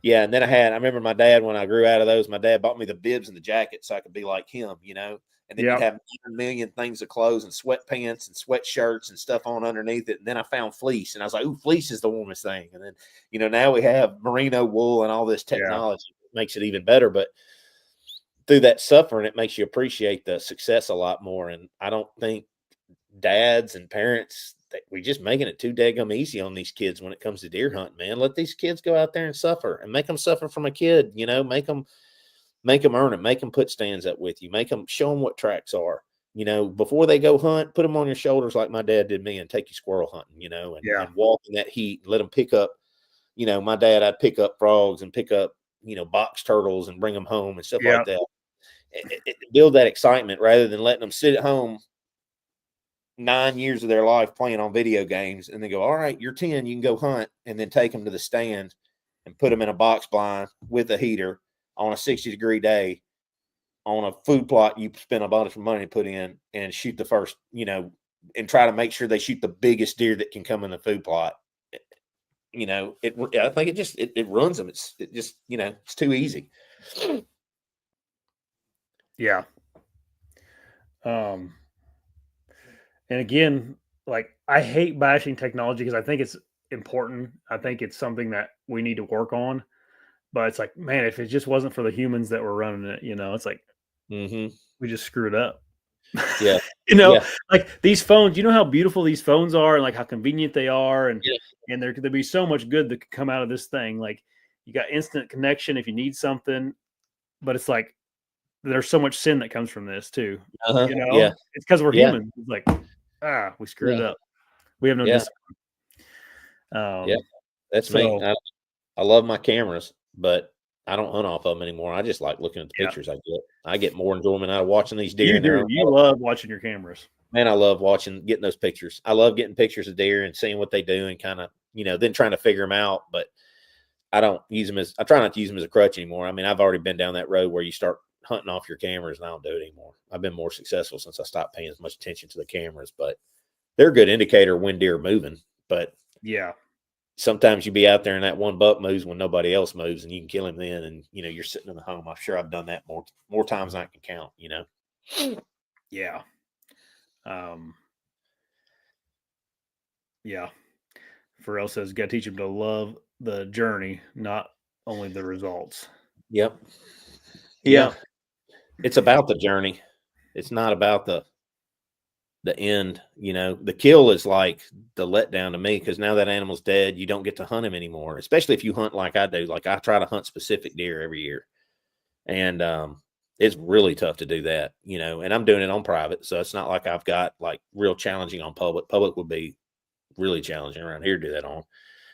Yeah. And then I remember my dad, when I grew out of those, my dad bought me the bibs and the jacket so I could be like him, and then you'd have 1 million things of clothes and sweatpants and sweatshirts and stuff on underneath it. And then I found fleece and I was like, ooh, fleece is the warmest thing. And then, now we have merino wool and all this technology that makes it even better. But through that suffering, it makes you appreciate the success a lot more. And I don't think dads and parents, we're just making it too daggum easy on these kids when it comes to deer hunting, man. Let these kids go out there and suffer, and make them suffer from a kid, make them earn it, make them put stands up with you, show them what tracks are, before they go hunt, put them on your shoulders like my dad did me and take you squirrel hunting, and walk in that heat and let them pick up, my dad, I'd pick up frogs and pick up, box turtles and bring them home and stuff like that. Build that excitement rather than letting them sit at home 9 years of their life playing on video games and they go, all right, you're 10, you can go hunt, and then take them to the stand and put them in a box blind with a heater on a 60-degree day on a food plot you spend a bunch of money to put in, and shoot the first, and try to make sure they shoot the biggest deer that can come in the food plot. I think it runs them. It's too easy. Yeah. And again, like I hate bashing technology because I think it's important. I think it's something that we need to work on. But it's like, man, if it just wasn't for the humans that were running it, it's like we just screwed up. Yeah. Like these phones, how beautiful these phones are and like how convenient they are. And there could be so much good that could come out of this thing. Like you got instant connection if you need something, but it's like there's so much sin that comes from this too. It's because we're humans. It's like, we screwed up. We have no discipline. That's me. I love my cameras, but I don't hunt off of them anymore. I just like looking at the pictures I get. I get more enjoyment out of watching these deer. You love watching your cameras. Man, I love getting those pictures. I love getting pictures of deer and seeing what they do and kind of, then trying to figure them out. But I try not to use them as a crutch anymore. I mean, I've already been down that road where you start hunting off your cameras, and I don't do it anymore. I've been more successful since I stopped paying as much attention to the cameras, but they're a good indicator when deer are moving. But yeah, sometimes you be out there and that one buck moves when nobody else moves, and you can kill him then. And you're sitting in the home. I'm sure I've done that more times than I can count. Yeah. Yeah. Pharrell says, got to teach him to love the journey, not only the results. Yep. Yeah. It's about the journey. It's not about the end. The kill is like the letdown to me, because now that animal's dead, you don't get to hunt him anymore, especially if you hunt like I do. Like I try to hunt specific deer every year. And it's really tough to do that, and I'm doing it on private. So it's not like I've got like real challenging on public. Public would be really challenging around here to do that on.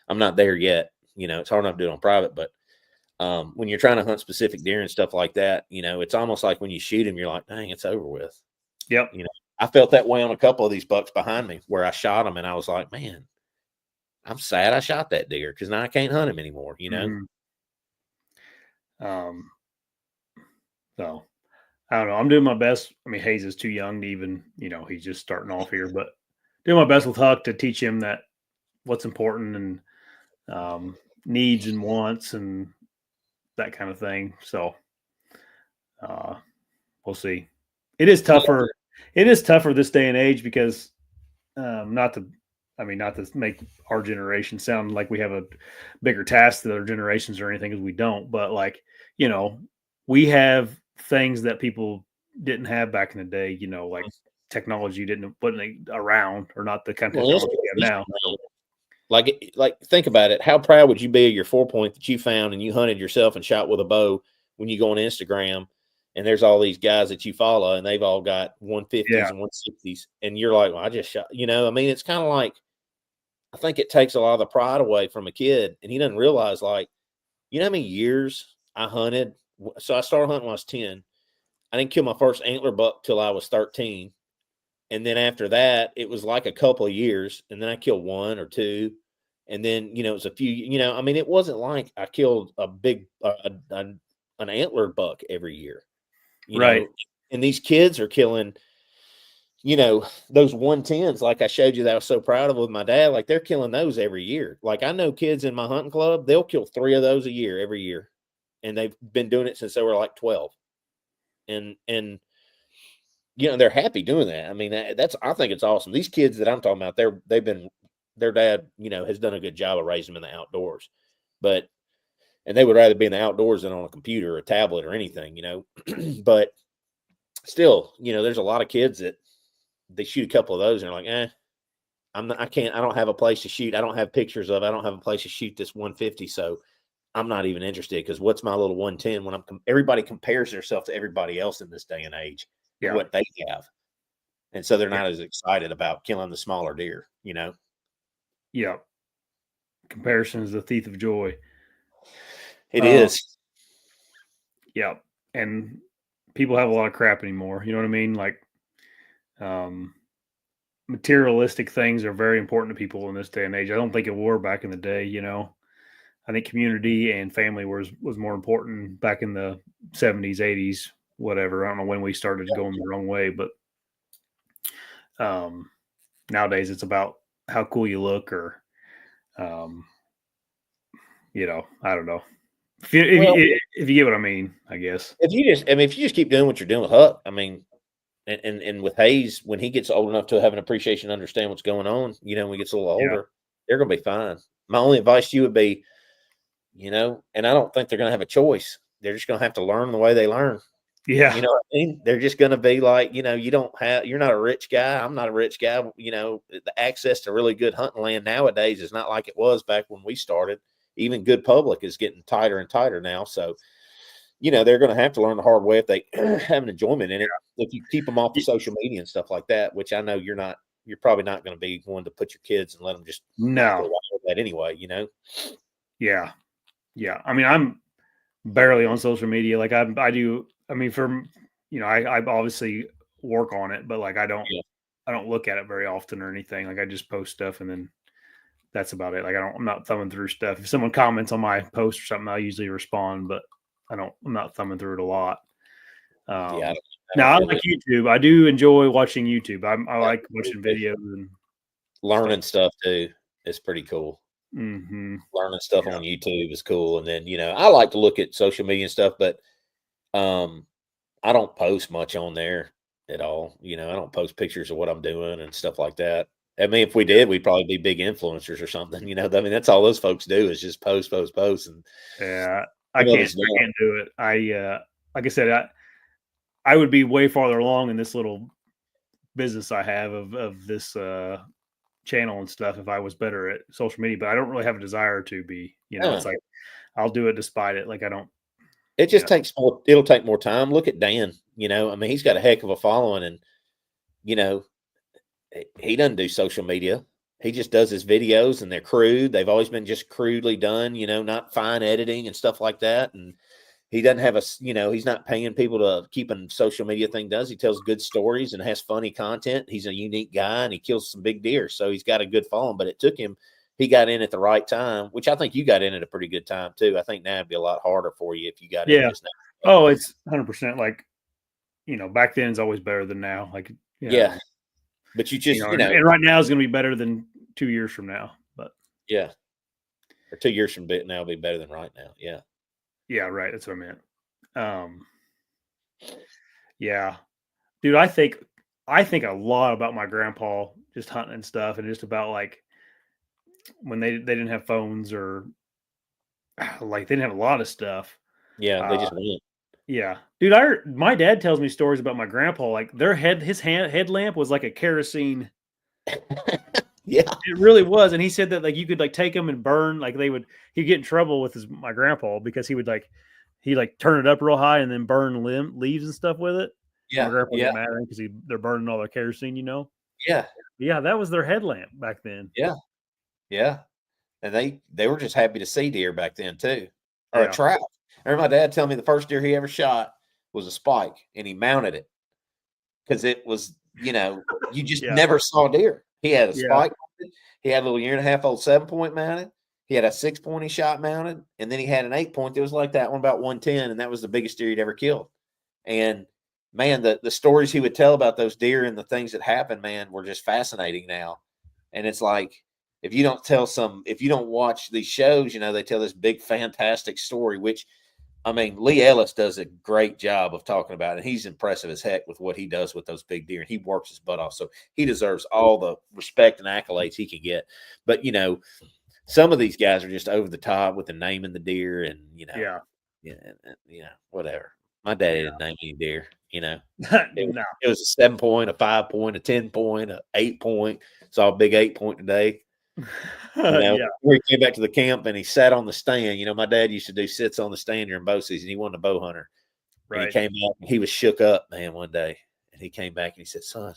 I'm not there yet. It's hard enough to do it on private, but when you're trying to hunt specific deer and stuff like that, it's almost like when you shoot them, you're like, dang, it's over with. Yep. I felt that way on a couple of these bucks behind me where I shot them, and I was like, man, I'm sad I shot that deer, because now I can't hunt him anymore, Mm-hmm. So I don't know. I'm doing my best. I mean, Hayes is too young to even, he's just starting off here, but doing my best with Huck to teach him that what's important and needs and wants and that kind of thing. So we'll see. It is tougher. Yeah. It is tougher this day and age because not to make our generation sound like we have a bigger task than other generations or anything, because we don't. But like, we have things that people didn't have back in the day, like technology wasn't around, or not the kind of technology we have now. Like think about it. How proud would you be of your 4-point that you found and you hunted yourself and shot with a bow when you go on Instagram and there's all these guys that you follow and they've all got 150s and 160s, and you're like, well, I just shot, it's kind of like, I think it takes a lot of the pride away from a kid, and he doesn't realize, like, how many years I hunted. So I started hunting when I was 10. I didn't kill my first antler buck till I was 13. And then after that, it was like a couple of years. And then I killed 1 or 2. And then, it was a few, it wasn't like I killed a big, an antler buck every year, right. And these kids are killing, those 110s, like I showed you that I was so proud of with my dad, like they're killing those every year. Like I know kids in my hunting club, they'll kill 3 of those a year, every year. And they've been doing it since they were like 12. And they're happy doing that. I mean, I think it's awesome. These kids that I'm talking about, their dad, has done a good job of raising them in the outdoors, and they would rather be in the outdoors than on a computer or a tablet or anything, but still, there's a lot of kids that they shoot a couple of those and they're like, I don't have a place to shoot. I don't have pictures of, I don't have a place to shoot this 150. So I'm not even interested, because what's my little 110 when everybody compares themselves to everybody else in this day and age, what they have. And so they're not as excited about killing the smaller deer, Yeah. Comparison is the thief of joy. It is. Yeah. And people have a lot of crap anymore. You know what I mean? Like, materialistic things are very important to people in this day and age. I don't think it were back in the day, I think community and family was more important back in the 70s, 80s, whatever. I don't know when we started going the wrong way, but nowadays it's about how cool you look, or I don't know. If you get what I mean, I guess. If you just keep doing what you're doing with Huck, I mean, and with Hayes, when he gets old enough to have an appreciation, understand what's going on, when he gets a little older, they're going to be fine. My only advice to you would be, and I don't think they're going to have a choice. They're just going to have to learn the way they learn. Yeah. You know what I mean? They're just going to be like, you're not a rich guy. I'm not a rich guy. The access to really good hunting land nowadays is not like it was back when we started. Even good public is getting tighter and tighter now. So, they're going to have to learn the hard way if they have an enjoyment in it. If you keep them off the social media and stuff like that, which I know you're probably not going to be one to put your kids and let them just no. that anyway, you know? Yeah. Yeah. I mean, I'm barely on social media. Like I do, I mean, I obviously work on it, but like I Yeah. don't look at it very often or anything. Like I just post stuff and then that's about it. Like I'm not thumbing through stuff. If someone comments on my post or something, I'll usually respond, but I'm not thumbing through it a lot. Yeah. I Now don't I really like YouTube. I do enjoy watching YouTube. I yeah, like watching videos and stuff. learning stuff too. It's pretty cool. Mm-hmm. Learning stuff Yeah. on YouTube is cool. And then, I like to look at social media and stuff, but um I don't post much on there at all. I don't post pictures of what I'm doing and stuff like that. I mean, if we did, we'd probably be big influencers or something. I mean, that's all those folks do is just post, post, post. And Yeah. I some of can't us I don't. can't do it. Like I said, I would be way farther along in this little business I have of this channel and stuff if I was better at social media, but I don't really have a desire to be, it's like I'll do it despite it. Like I don't, It just takes more. It'll take more time. Look at Dan. I mean, he's got a heck of a following, and you know, he doesn't do social media. He just does his videos, and they're crude. They've always been just crudely done. Not fine editing and stuff like that. And he doesn't have he's not paying people to keep a social media thing. He tells good stories and has funny content. He's a unique guy, and he kills some big deer. So he's got a good following. But it took him. He got in at the right time, which I think you got in at a pretty good time too. I think now it'd be a lot harder for you if you got in just now. Oh, it's 100%. Like, back then is always better than now. Like, Yeah. But you just, and right now is going to be better than 2 years from now. But yeah. Or 2 years from now will be better than right now. Yeah. Yeah, right. That's what I meant. Yeah, dude, I think a lot about my grandpa just hunting and stuff, and just about like when they didn't have phones or like they didn't have a lot of stuff. Yeah. They Uh, just went. yeah, dude, my dad tells me stories about my grandpa. Like his headlamp was like a kerosene. Yeah. It really was, and he said that like you could like take them and burn. Like he'd get in trouble with my grandpa because he would he turn it up real high and then burn leaves and stuff with it. And my Yeah. grandpa Yeah. get mad at him because they're burning all their kerosene. Yeah. Yeah, that was their headlamp back then. Yeah. Yeah. And they were just happy to see deer back then too, or a Yeah. trout. I remember my dad telling me the first deer he ever shot was a spike, and he mounted it because it was, you just Yeah. never saw deer. He had a Yeah. spike. He had a little 1.5-year-old 7-point mounted. He had a 6-point he shot mounted, and then he had an 8-point that was like that one, about 110, and that was the biggest deer he'd ever killed. And man, the stories he would tell about those deer and the things that happened, man, were just fascinating now. And it's like, if you don't watch these shows, they tell this big, fantastic story, which, I mean, Lee Ellis does a great job of talking about it. He's impressive as heck with what he does with those big deer, and he works his butt off. So he deserves all the respect and accolades he can get. But, some of these guys are just over the top with the naming the deer and, Yeah. whatever. My daddy didn't name any deer, No. It was a 7-point, a 5-point, a 10-point, a 8-point. Saw a big 8-point today. Yeah. Where he came back to the camp and he sat on the stand. My dad used to do sits on the stand during bow season. He wasn't a bow hunter. And he Right. came back and he was shook up, man, one day. And he came back and he said, "Son,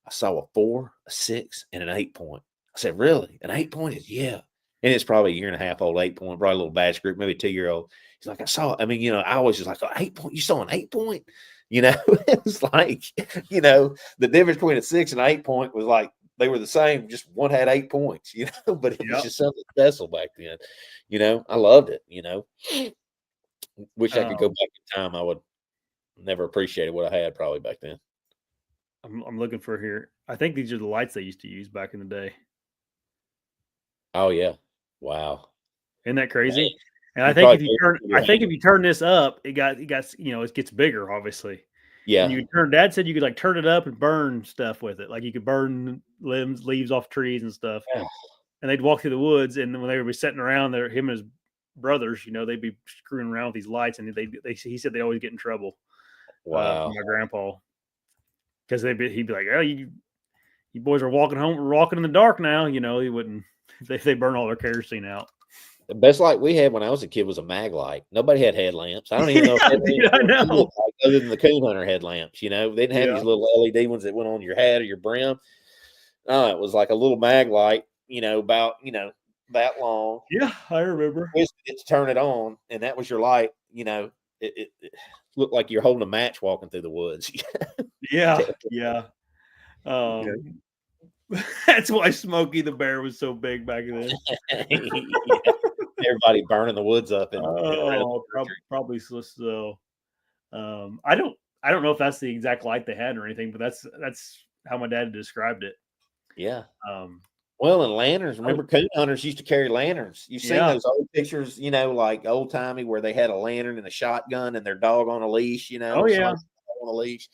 I saw a 4, a 6, and an 8-point." I said, "Really? An 8-point?" Is yeah. And it's probably a 1.5-year-old 8-point, probably a little batch group, maybe a 2-year-old. He's like, "I saw it." I mean, I always was like, "Oh, 8-point? You saw an 8-point?" It was like, the difference between a 6 and an 8-point was like, they were the same, just one had 8 points, but it was just something special back then. I loved it, Wish I could go back in time. I would never appreciated what I had probably back then. I'm looking for here. I think these are the lights they used to use back in the day. Oh yeah. Wow. Isn't that crazy? Man, And I think if you turn this up, it gets bigger, obviously. yeah. And Dad said you could turn it up and burn stuff with it. Like you could burn leaves off trees and stuff. Yeah. And they'd walk through the woods, and when they would be sitting around there, him and his brothers, they'd be screwing around with these lights, and he said they always get in trouble. Wow. From my grandpa, because he'd be like, "Oh, you boys are walking in the dark now." He wouldn't. They burn all their kerosene out. The best light we had when I was a kid was a mag light. Nobody had headlamps. I don't even know if I know. other than the coon hunter headlamps. They didn't have these little LED ones that went on your hat or your brim. No, it was like a little mag light, about that long. Yeah, I remember. Twisted it to turn it on, and that was your light. You know, it looked like you're holding a match walking through the woods. Yeah, yeah. That's why Smokey the Bear was so big back then. Yeah. Everybody burning the woods up and probably so. I don't know if that's the exact light they had or anything, but that's how my dad described it. Yeah. Um, Well, and lanterns. Remember, coon hunters used to carry lanterns. You've seen those old pictures, you know, like old timey, where they had a lantern and a shotgun and their dog on a leash. You know, oh yeah, on a leash.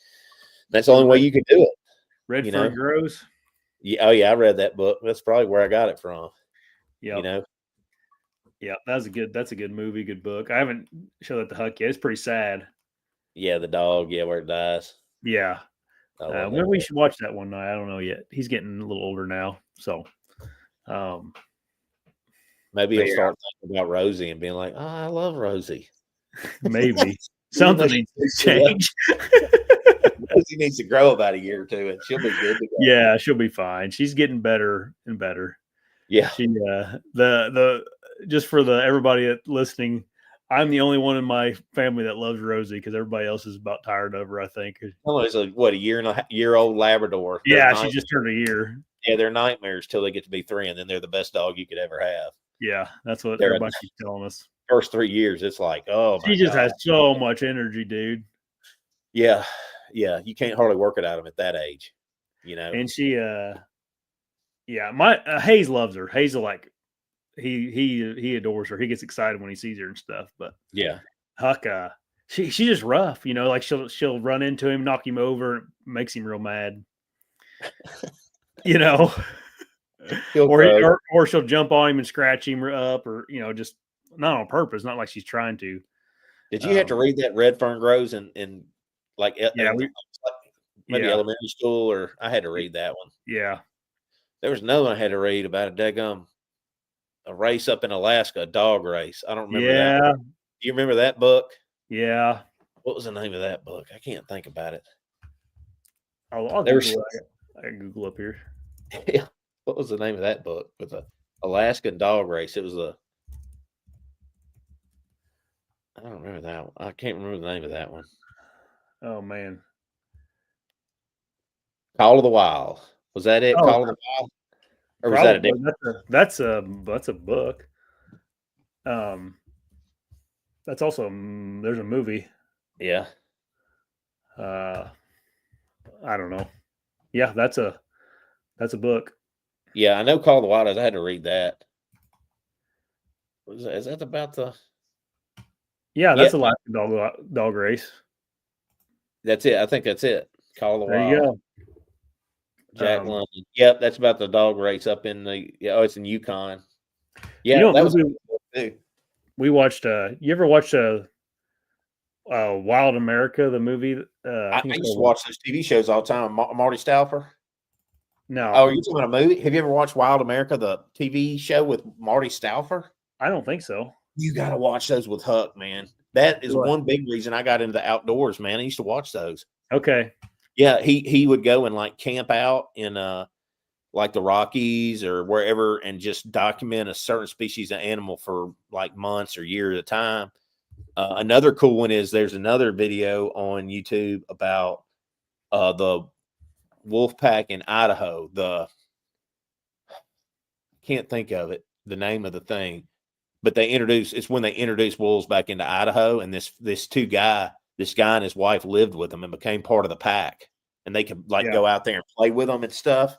That's the only way you could do it. Redford Grows. Yeah. Oh yeah, I read that book. That's probably where I got it from. Yeah. You know. Yeah, that's a good movie, good book. I haven't showed that to Huck yet. It's pretty sad. Yeah, the dog. Yeah, where it dies. Yeah. Maybe we should watch that one night. I don't know yet. He's getting a little older now, so maybe he'll start thinking about Rosie and being like, "Oh, I love Rosie." Maybe something needs to change. Rosie needs to grow about a year or two, and she'll be good to go. Yeah, she'll be fine. She's getting better and better. Yeah. She the just for everybody listening, I'm the only one in my family that loves Rosie because everybody else is about tired of her, I think. Oh, it's a year-old Labrador. Yeah, she just turned a year. Yeah, they're nightmares till they get to be 3, and then they're the best dog you could ever have. Yeah, that's what everybody keeps telling us. First 3 years, it's like, oh my she just God. has so much energy, dude. Yeah, yeah, you can't hardly work it out of them at that age, you know. And she, my Hayes loves her. Hayes like he adores her. He gets excited when he sees her and stuff. But yeah, Huck, she's just rough, you know. Like she'll run into him, knock him over, makes him real mad, you know. or she'll jump on him and scratch him up, or you know, just not on purpose. Not like she's trying to. Did you have to read that Red Fern Grows in like maybe elementary school, or I had to read that one? Yeah, there was another one I had to read about a race up in Alaska, a dog race. I don't remember that one. Do you remember that book? Yeah. What was the name of that book? I can't think about it. I'll Google it. I can Google up here. Yeah. What was the name of that book? With the Alaskan dog race. It was I don't remember that one. I can't remember the name of that one. Oh man. Call of the Wild. Was that it? Call of the Wild? Or was that a different? That's a book. That's also there's a movie. Yeah. I don't know. Yeah, that's a book. Yeah, I know Call of the Wild. I had to read that. Is that about the? Yeah, that's a Latitude dog race. That's it. I think that's it. Call of the Wild. There you go. Jack London. Yep, that's about the dog race up in the. It's in Yukon. Yeah, you know, that was. We watched. You ever watched Wild America, the movie? I used to watch those TV shows all the time. Marty Stouffer. No. Oh, you're talking about a movie? Have you ever watched Wild America, the TV show with Marty Stouffer? I don't think so. You got to watch those with Huck, man. That is one big reason I got into the outdoors, man. I used to watch those. Okay. Yeah, he would go and like camp out in like the Rockies or wherever and just document a certain species of animal for like months or years at a time. Another cool one is there's another video on YouTube about the wolf pack in Idaho. Can't think of it, the name of the thing, but it's when they introduced wolves back into Idaho, and this guy and his wife lived with them and became part of the pack, and they could go out there and play with them and stuff.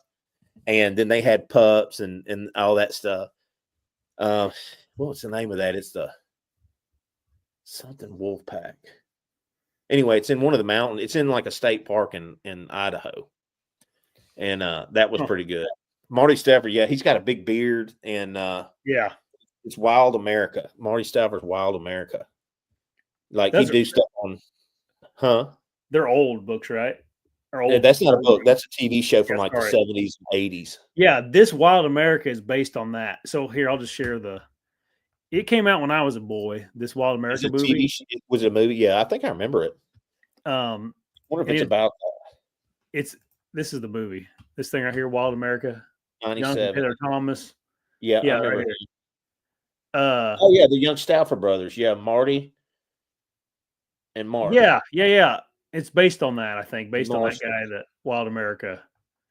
And then they had pups and all that stuff. What's the name of that? It's the something wolf pack. Anyway, it's in one of the mountains. It's in like a state park in Idaho. And that was pretty good. Marty Stouffer, yeah, he's got a big beard, and it's Wild America. Marty Stouffer's Wild America. Like he do stuff on, They're old books, right? That's not a book. That's a TV show from the 70s and 80s. Yeah, this Wild America is based on that. So here, I'll just share it came out when I was a boy, this Wild America movie. Was it a movie? Yeah, I think I remember it. I wonder if it's about that. This is the movie. This thing right here, Wild America. 97. Taylor Thomas. Yeah, I Yeah, remember right him. here. Oh yeah, the young Stouffer brothers. Yeah, Marty and Mark. Yeah. It's based on that, I think, based on that Marston. guy that Wild America.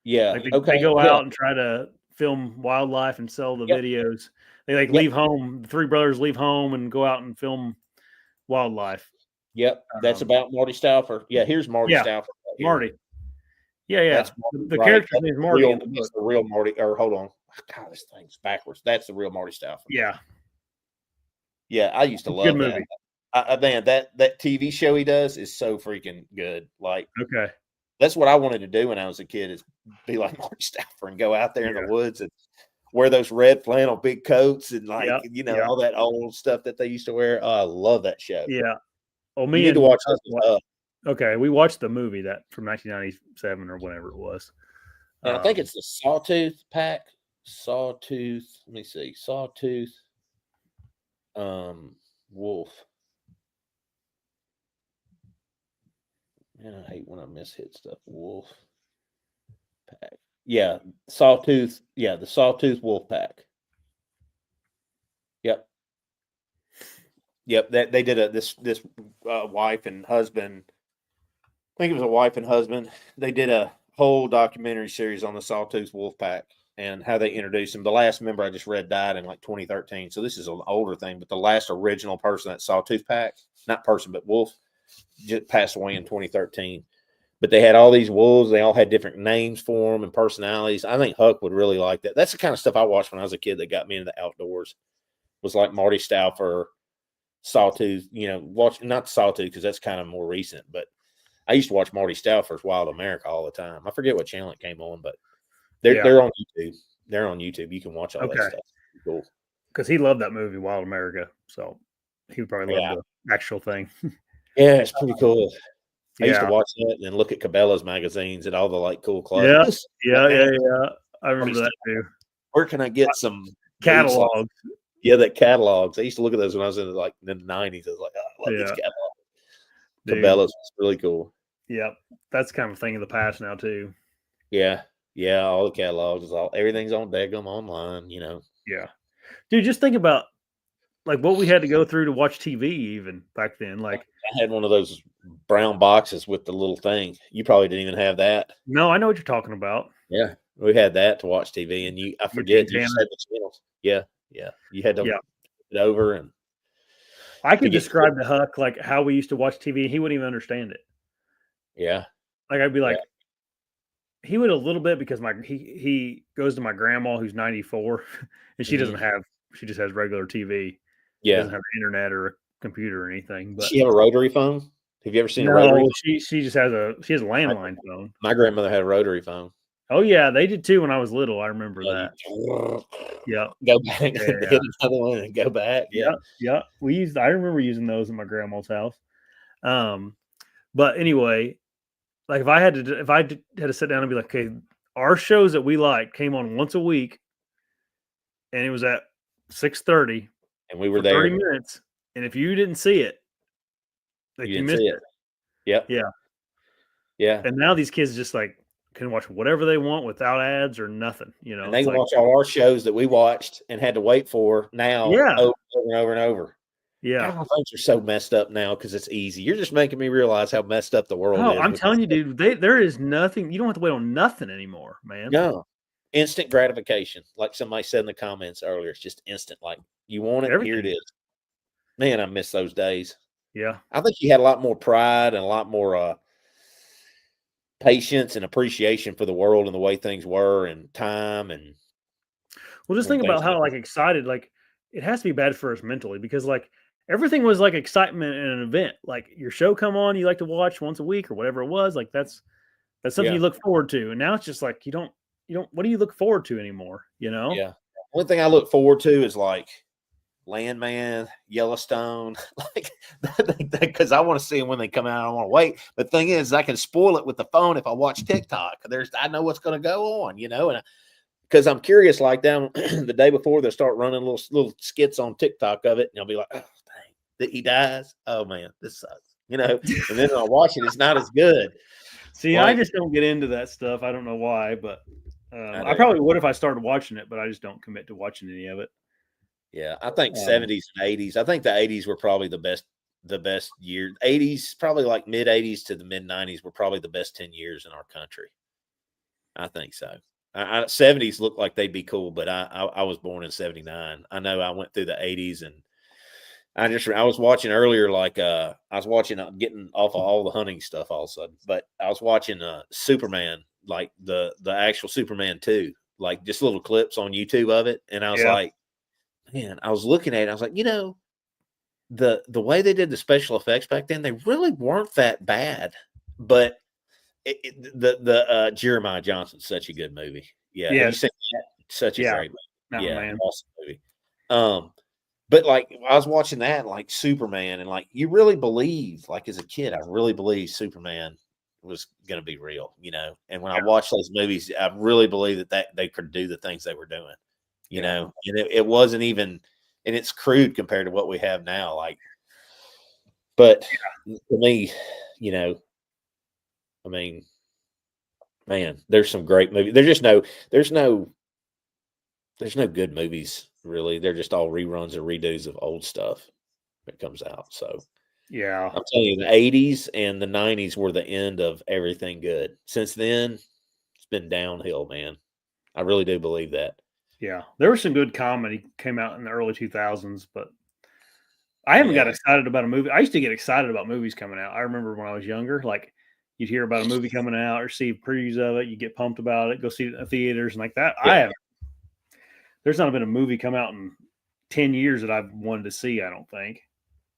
Yeah. Like they Okay. go Yeah. out and try to film wildlife and sell the Yep. videos. They like Yep. leave home. The three brothers leave home and go out and film wildlife. Yep. That's about Marty Stouffer. Yeah. Here's Marty Yeah, Stouffer right here. Marty. Yeah. That's Marty, The right. character's That's name is the Marty real. in the That's book. the real Marty. Or hold on. God, this thing's backwards. That's the real Marty Stouffer. Yeah. Yeah, I used to Good love that. movie. Man, that TV show he does is so freaking good. Like, Okay. that's what I wanted to do when I was a kid, is be like Marty Stouffer and go out there in the woods and wear those red flannel big coats and all that old stuff that they used to wear. Oh, I love that show. Yeah. Well, You need to watch this. Okay, we watched the movie that from 1997 or whatever it was. And I think it's the Sawtooth pack. Sawtooth. Let me see. Sawtooth. Wolf. Man, I hate when I hit stuff. Wolf pack. Yeah, Sawtooth. Yeah, the Sawtooth Wolf pack. Yep. That they did this wife and husband. I think it was a wife and husband. They did a whole documentary series on the Sawtooth Wolf pack and how they introduced him. The last member I just read died in like 2013, so this is an older thing. But the last original person that Sawtooth pack, not person but wolf, just passed away in 2013. But they had all these wolves. They all had different names for them and personalities. I think Huck would really like that. That's the kind of stuff I watched when I was a kid that got me into the outdoors. Was like Marty Stouffer, Sawtooth. Watch not Sawtooth because that's kind of more recent. But I used to watch Marty Stouffer's Wild America all the time. I forget what channel it came on, but they're on YouTube. They're on YouTube. You can watch all that stuff. Cool. Because he loved that movie, Wild America. So he would probably love the actual thing. Yeah, it's pretty cool. I Yeah. used to watch that and then look at Cabela's magazines and all the like cool clothes. Yeah. I remember that too. Where can I get some catalogs? That catalogs. I used to look at those when I was in the 90s. I was like, oh, I love these catalogs. Cabela's was really cool. Yep. That's kind of a thing of the past now too. Yeah. Yeah, all the catalogs, everything's on Daggum online, Yeah. Dude, just think about like what we had to go through to watch TV even back then. Like I had one of those brown boxes with the little thing. You probably didn't even have that. No, I know what you're talking about. Yeah. We had that to watch TV, and I forget you just had the channels. Yeah. You had to put it over, and I could describe to Huck like how we used to watch TV, and he wouldn't even understand it. Yeah. Like I'd be like, he would a little bit because he goes to my grandma who's 94, and she doesn't have. She just has regular TV. Yeah. Doesn't have internet or a computer or anything. But does she have a rotary phone? Have you ever seen a rotary phone? She just has a landline phone. My grandmother had a rotary phone. Oh yeah, they did too when I was little. I remember that. Yeah. Go back, hit another one, and go back. Yeah. I remember using those in my grandma's house. But anyway, like if I had to sit down and be like, okay, our shows that we like came on once a week, and it was at 6:30, and we were there 30 minutes. And if you didn't see it, like you missed it. Yep. Yeah. And now these kids just like can watch whatever they want without ads or nothing. And they can watch all our shows that we watched and had to wait for now over and over and over. Yeah. God, things are so messed up now because it's easy. You're just making me realize how messed up the world is. I'm telling you, dude, there is nothing. You don't have to wait on nothing anymore, man. No. Instant gratification. Like somebody said in the comments earlier, it's just instant. Like you want it, here it is. Man, I miss those days. Yeah. I think you had a lot more pride and a lot more patience and appreciation for the world and the way things were and time. And well, just think about how like excited, like it has to be bad for us mentally because like everything was like excitement in an event. Like your show come on, you like to watch once a week or whatever it was. Like that's something you look forward to. And now it's just like you don't what do you look forward to anymore? Yeah. One thing I look forward to is like Landman, Yellowstone, like because I want to see them when they come out. I don't want to wait. The thing is, I can spoil it with the phone if I watch TikTok. I know what's going to go on, and because I'm curious. Like down the day before, they'll start running little skits on TikTok of it, and I'll be like, "Oh, dang, that he dies! Oh man, this sucks," And then I'll watch it. It's not as good. See, I just don't get into that stuff. I don't know why, but I probably would if I started watching it, but I just don't commit to watching any of it. Yeah, I think 70s and 80s. I think the 80s were probably the best year. 80s, probably like mid 80s to the mid 90s were probably the best 10 years in our country. I think so. 70s looked like they'd be cool, but I was born in 79. I know I went through the 80s, and I was watching earlier, like I was watching, getting off of all the hunting stuff all of a sudden, but I was watching Superman, like the actual Superman 2, like just little clips on YouTube of it, and I was like, man, I was looking at it, I was like, the way they did the special effects back then, they really weren't that bad, but the Jeremiah Johnson's such a good movie. Yeah, have you seen that? Such a great movie. Yeah, man. Awesome movie. But like I was watching that, like Superman, and like you really believe, like as a kid, I really believed Superman was going to be real, And when I watched those movies, I really believed that they could do the things they were doing, and it wasn't even, and it's crude compared to what we have now. Like, but to me, I mean, man, there's some great movies. There's no good movies really. They're just all reruns or redos of old stuff that comes out. So yeah, I'm telling you, the 80s and the 90s were the end of everything good. Since then, it's been downhill, man. I really do believe that. Yeah, there was some good comedy came out in the early 2000s, but I haven't got excited about a movie. I used to get excited about movies coming out. I remember when I was younger, like you'd hear about a movie coming out or see previews of it, you get pumped about it, go see it in the theaters and like that. Yeah. There's not been a movie come out in 10 years that I've wanted to see, I don't think.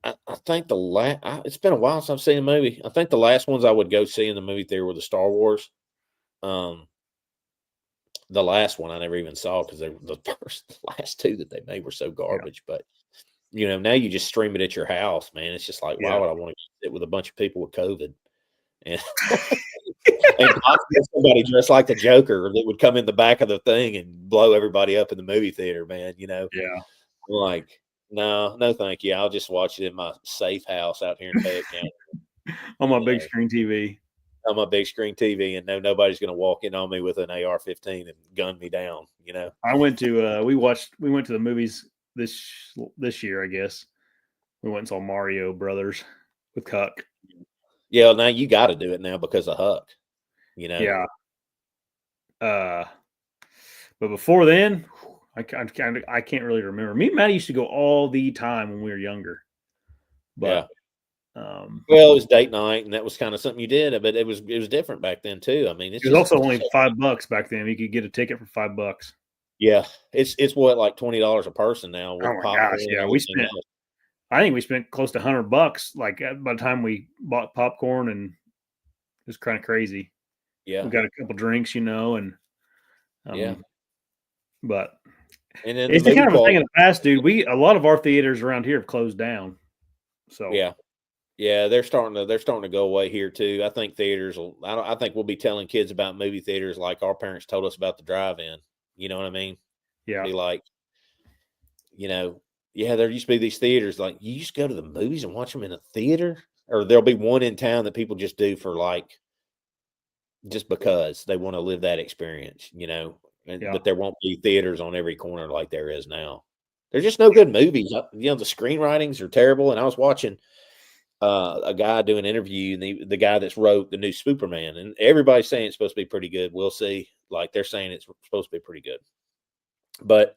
I think it's been a while since I've seen a movie. I think the last ones I would go see in the movie theater were the Star Wars. The last one I never even saw because the last two that they made were so garbage. Yeah. But now you just stream it at your house, man. It's just like, why would I want to sit with a bunch of people with COVID? And somebody dressed like the Joker that would come in the back of the thing and blow everybody up in the movie theater, man. Yeah. I'm like, no, thank you. I'll just watch it in my safe house out here in Fayette County. On my big screen TV. On my big screen TV, and nobody's going to walk in on me with an AR-15 and gun me down. I went to we went to the movies this year, I guess. We went and saw Mario Brothers with Huck. Yeah, now you got to do it now because of Huck. Yeah. But before then, I can't really remember. Me and Maddie used to go all the time when we were younger. But well, it was date night, and that was kind of something you did, but it was different back then too. I mean, it was also only $5 back then. You could get a ticket for $5. Yeah, it's what, like $20 a person now. Oh my gosh! Yeah, I think we spent close to $100. Like by the time we bought popcorn, and it was kind of crazy. Yeah, we got a couple drinks, and but and then it's kind of a thing in the past, dude. A lot of our theaters around here have closed down. So yeah, they're starting to go away here too. I think theaters I think we'll be telling kids about movie theaters like our parents told us about the drive-in. You know what I mean? Yeah. Be like, there used to be these theaters, like you used to go to the movies and watch them in a theater, or there'll be one in town that people just do for just because they want to live that experience, but there won't be theaters on every corner like there is now. There's just no good movies. The screenwritings are terrible. And I was watching a guy do an interview, and the guy that's wrote the new Superman, and everybody's saying it's supposed to be pretty good. We'll see. Like they're saying it's supposed to be pretty good. But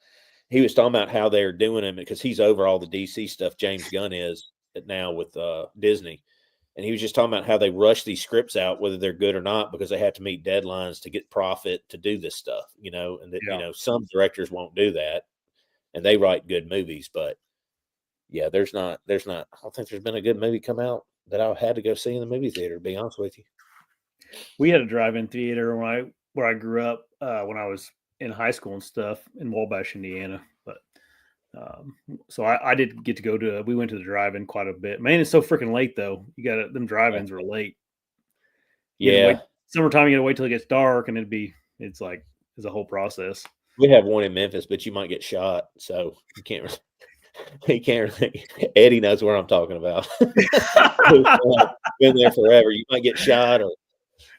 he was talking about how they're doing him because he's over all the DC stuff. James Gunn is now with Disney. And he was just talking about how they rush these scripts out, whether they're good or not, because they have to meet deadlines to get profit to do this stuff, and that, some directors won't do that and they write good movies, but yeah, there's not, I don't think there's been a good movie come out that I had to go see in the movie theater, to be honest with you. We had a drive-in theater where I grew up when I was in high school and stuff in Wabash, Indiana. But so I did get to go to. We went to the drive-in quite a bit. Man, it's so freaking late though. Them drive-ins were late. Summertime, you got to wait till it gets dark, and it's a whole process. We have one in Memphis, but you might get shot, so you can't really. He can't really. Eddie knows where I'm talking about. Been there forever. You might get shot, or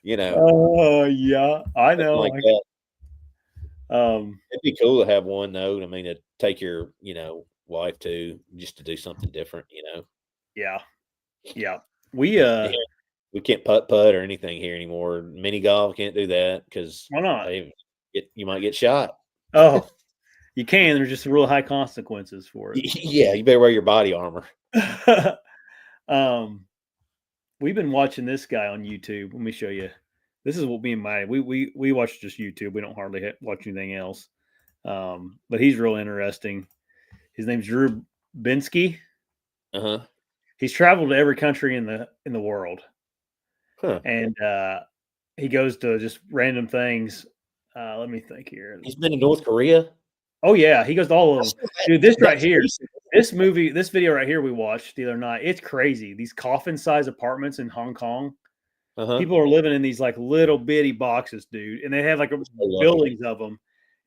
Oh yeah, I know. Like that. It'd be cool to have one though. I mean, to take your, wife to just to do something different. Yeah. Yeah. We Here, we can't putt or anything here anymore. Mini golf can't do that because why not? you might get shot. Oh, you can. There's just real high consequences for it. Yeah, you better wear your body armor. We've been watching this guy on YouTube. Let me show you. This is what me and my we watch just YouTube. We don't hardly watch anything else. But he's real interesting. His name's Drew Binsky. Uh-huh. He's traveled to every country in the world. Huh. And he goes to just random things. Let me think here. He's been in North Korea. Oh yeah, he goes to all of them. Dude, this right here, this video right here we watched the other night. It's crazy. These coffin-sized apartments in Hong Kong. Uh-huh. People are living in these like little bitty boxes, dude, and they have like buildings of them.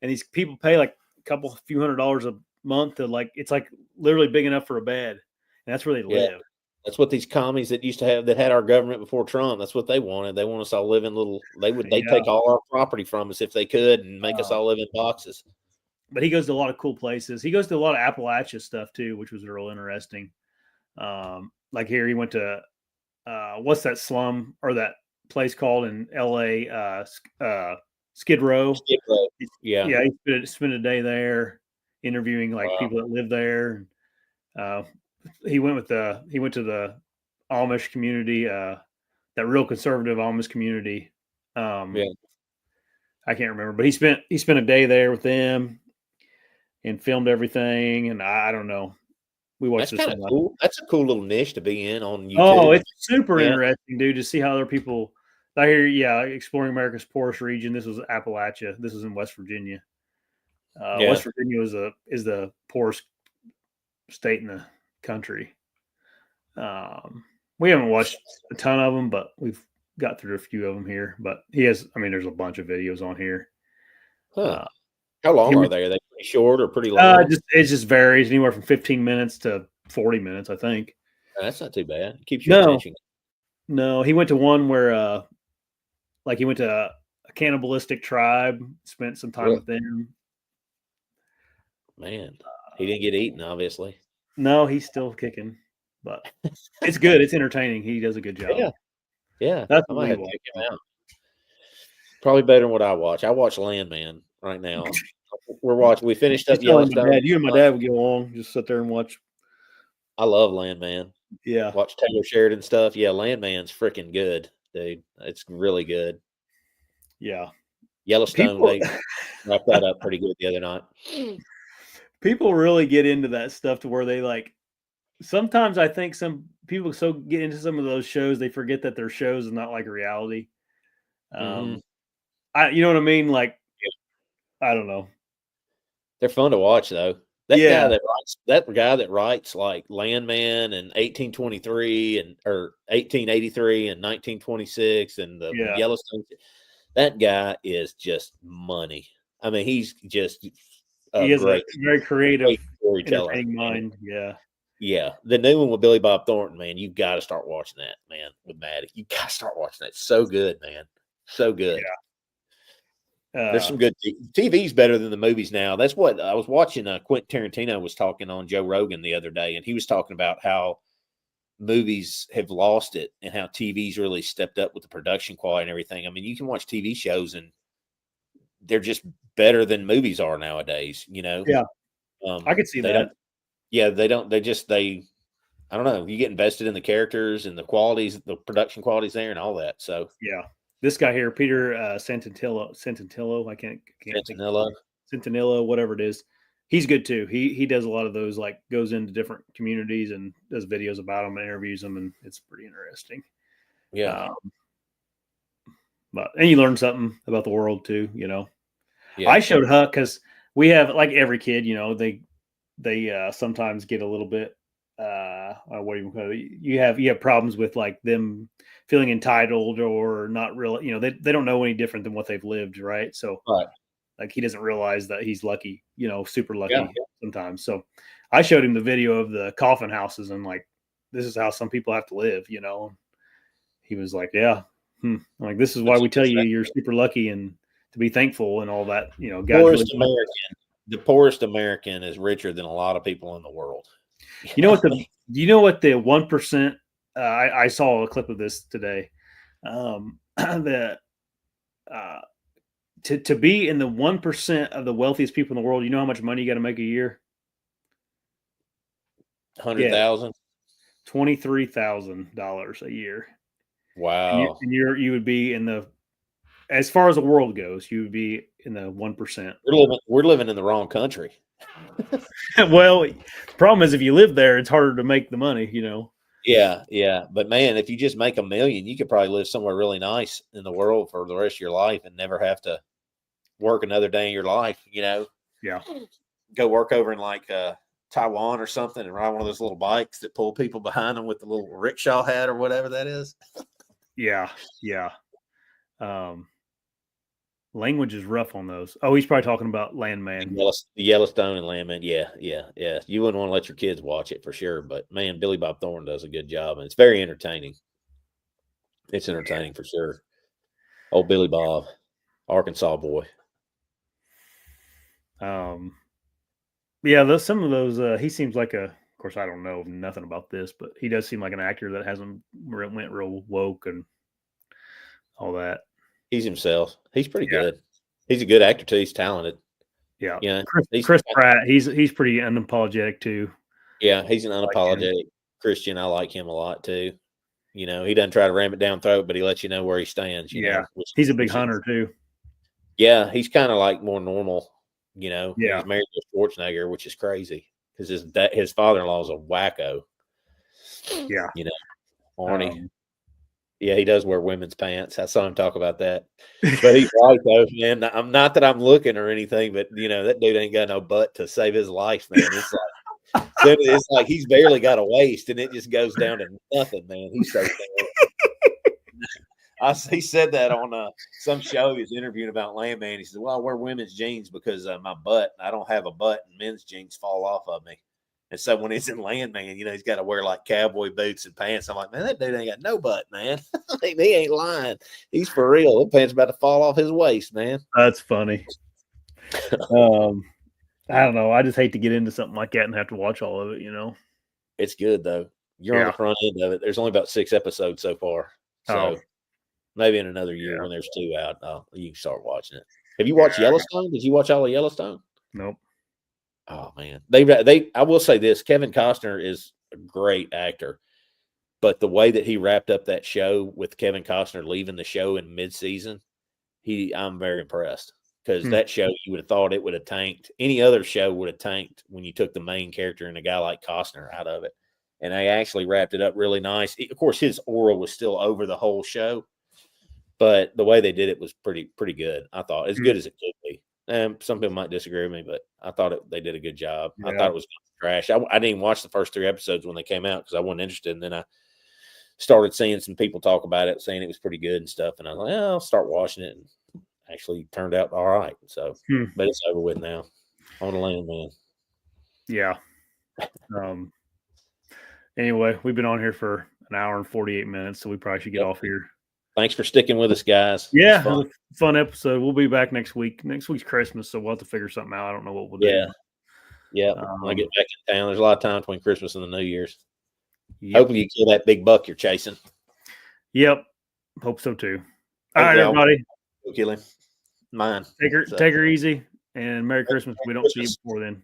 And these people pay like a few $100s a month to it's like literally big enough for a bed, and that's where they live. That's what these commies that used to have that had our government before Trump. That's what they wanted. They want us all live in little. They'd take all our property from us if they could and make us all live in boxes. But he goes to a lot of cool places. He goes to a lot of Appalachia stuff too, which was real interesting. Like here, he went to what's that slum or that place called in LA? Skid Row. Skid Row. Yeah. Yeah. He spent a day there interviewing people that live there. He went to the Amish community, that real conservative Amish community. I can't remember, but he spent a day there with them and filmed everything. And I don't know. We watched this. That's kind of cool. That's a cool little niche to be in on YouTube. Oh, it's super interesting, dude, to see how other people. I hear, exploring America's poorest region. This was Appalachia. This was in West Virginia. West Virginia is the poorest state in the country. We haven't watched a ton of them, but we've got through a few of them here. But there's a bunch of videos on here. Huh. How long are they? Are they pretty short or pretty long? It just varies, anywhere from 15 minutes to 40 minutes, I think. That's not too bad. It keeps your attention. No, he went to one where he went to a cannibalistic tribe, spent some time with them. Man, he didn't get eaten, obviously. No, he's still kicking, but it's good. It's entertaining. He does a good job. Yeah. That's I might have to check him out. Probably better than what I watch. I watch Landman right now. We finished up Yellowstone. You and my dad would go along, just sit there and watch. I love Landman. Yeah. Watch Taylor Sheridan stuff. Yeah, Landman's freaking good, dude. It's really good. Yeah. Yellowstone, they wrapped that up pretty good the other night. People really get into that stuff to where they sometimes I think some people get into some of those shows, they forget that their shows is not like a reality. You know what I mean? I don't know. They're fun to watch though. That guy that writes like Landman and 1823 or 1883 and 1926 and the Yellowstone, that guy is just money. I mean, he's just he is a very creative storyteller. Mind. Yeah. Yeah. The new one with Billy Bob Thornton, man, you've got to start watching that, man, with Maddie. You got to start watching that. It's so good, man. So good. Yeah. There's some good TV's better than the movies now. That's what I was watching. Quentin Tarantino was talking on Joe Rogan the other day, and he was talking about how movies have lost it and how TV's really stepped up with the production quality and everything. I mean, you can watch TV shows and they're just better than movies are nowadays, Yeah. I could see that. I don't know. You get invested in the characters and the qualities, the production qualities there and all that. So, yeah. This guy here, Peter Santantillo, I can't Santanillo, whatever it is. He's good too. He does a lot of those, goes into different communities and does videos about them and interviews them, and it's pretty interesting. Yeah. And you learn something about the world too, Yeah. I showed Huck because we have, like every kid, they sometimes get a little bit what do you call it? You have problems with them feeling entitled or not really, they don't know any different than what they've lived, right? So he doesn't realize that he's lucky, super lucky sometimes. So I showed him the video of the coffin houses and this is how some people have to live, He was like, yeah. This is why we tell you you're super lucky and be thankful and all that. The poorest American is richer than a lot of people in the world. You know what the 1%? I saw a clip of this today. To be in the 1% of the wealthiest people in the world, you know how much money you got to make a year? 100,000. $23,000 a year. Wow. And you would be in the, as far as the world goes, you would be in the 1%. We're living in the wrong country. Well, the problem is if you live there, it's harder to make the money, Yeah. But man, if you just make $1 million, you could probably live somewhere really nice in the world for the rest of your life and never have to work another day in your life, Yeah. Go work over in like Taiwan or something and ride one of those little bikes that pull people behind them with the little rickshaw hat or whatever that is. Yeah. Language is rough on those. Oh, he's probably talking about Landman. The Yellowstone and Landman. Yeah. You wouldn't want to let your kids watch it for sure. But man, Billy Bob Thornton does a good job, and it's very entertaining. It's entertaining for sure. Old Billy Bob, Arkansas boy. Yeah, some of those. He seems like of course, I don't know nothing about this, but he does seem like an actor that hasn't went real woke and all that. He's himself. He's pretty good. He's a good actor too. He's talented. Yeah. Chris Pratt. He's pretty unapologetic too. Yeah, he's an unapologetic Christian. I like him a lot too. He doesn't try to ram it down throat, but he lets you know where he stands. You know, he's a big hunter too. Yeah, he's kind of like more normal. Yeah. He's married to Schwarzenegger, which is crazy because his father-in-law is a wacko. Yeah. Arnie. Yeah, he does wear women's pants. I saw him talk about that. But he's right, though, man. I'm not that I'm looking or anything, but, that dude ain't got no butt to save his life, man. It's like he's barely got a waist, and it just goes down to nothing, man. He's so he said that on some show he was interviewing about Landman. He said, well, I wear women's jeans because my butt, I don't have a butt, and men's jeans fall off of me. And so when he's in Landman, he's got to wear like cowboy boots and pants. I'm like, man, that dude ain't got no butt, man. He ain't lying. He's for real. The pants about to fall off his waist, man. That's funny. I don't know. I just hate to get into something like that and have to watch all of it, It's good, though. You're on the front end of it. There's only about 6 episodes so far. So maybe in another year when there's 2 out, you can start watching it. Have you watched Yellowstone? Did you watch all of Yellowstone? Nope. Oh man, I will say this: Kevin Costner is a great actor, but the way that he wrapped up that show with Kevin Costner leaving the show in mid-season, I'm very impressed because that show you would have thought it would have tanked. Any other show would have tanked when you took the main character and a guy like Costner out of it, and they actually wrapped it up really nice. Of course, his aura was still over the whole show, but the way they did it was pretty good. I thought as good as it could be. Some people might disagree with me, but I thought they did a good job. Yeah. I thought it was trash. I didn't even watch the first 3 episodes when they came out because I wasn't interested. And then I started seeing some people talk about it, saying it was pretty good and stuff. And I was like, I'll start watching it. And actually turned out all right. So, but it's over with now. On the land, man. Yeah. Anyway, we've been on here for an hour and 48 minutes, so we probably should get off here. Thanks for sticking with us, guys. Yeah, fun episode. We'll be back next week. Next week's Christmas, so we'll have to figure something out. I don't know what we'll do. Yeah. When I get back in town, there's a lot of time between Christmas and the New Year's. Yep. Hopefully you kill that big buck you're chasing. Yep. Hope so too. All right, everybody. Go kill him. Mine. Take her easy, and Merry Christmas. We don't see you before then.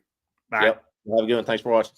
Bye. Yep. Have a good one. Thanks for watching.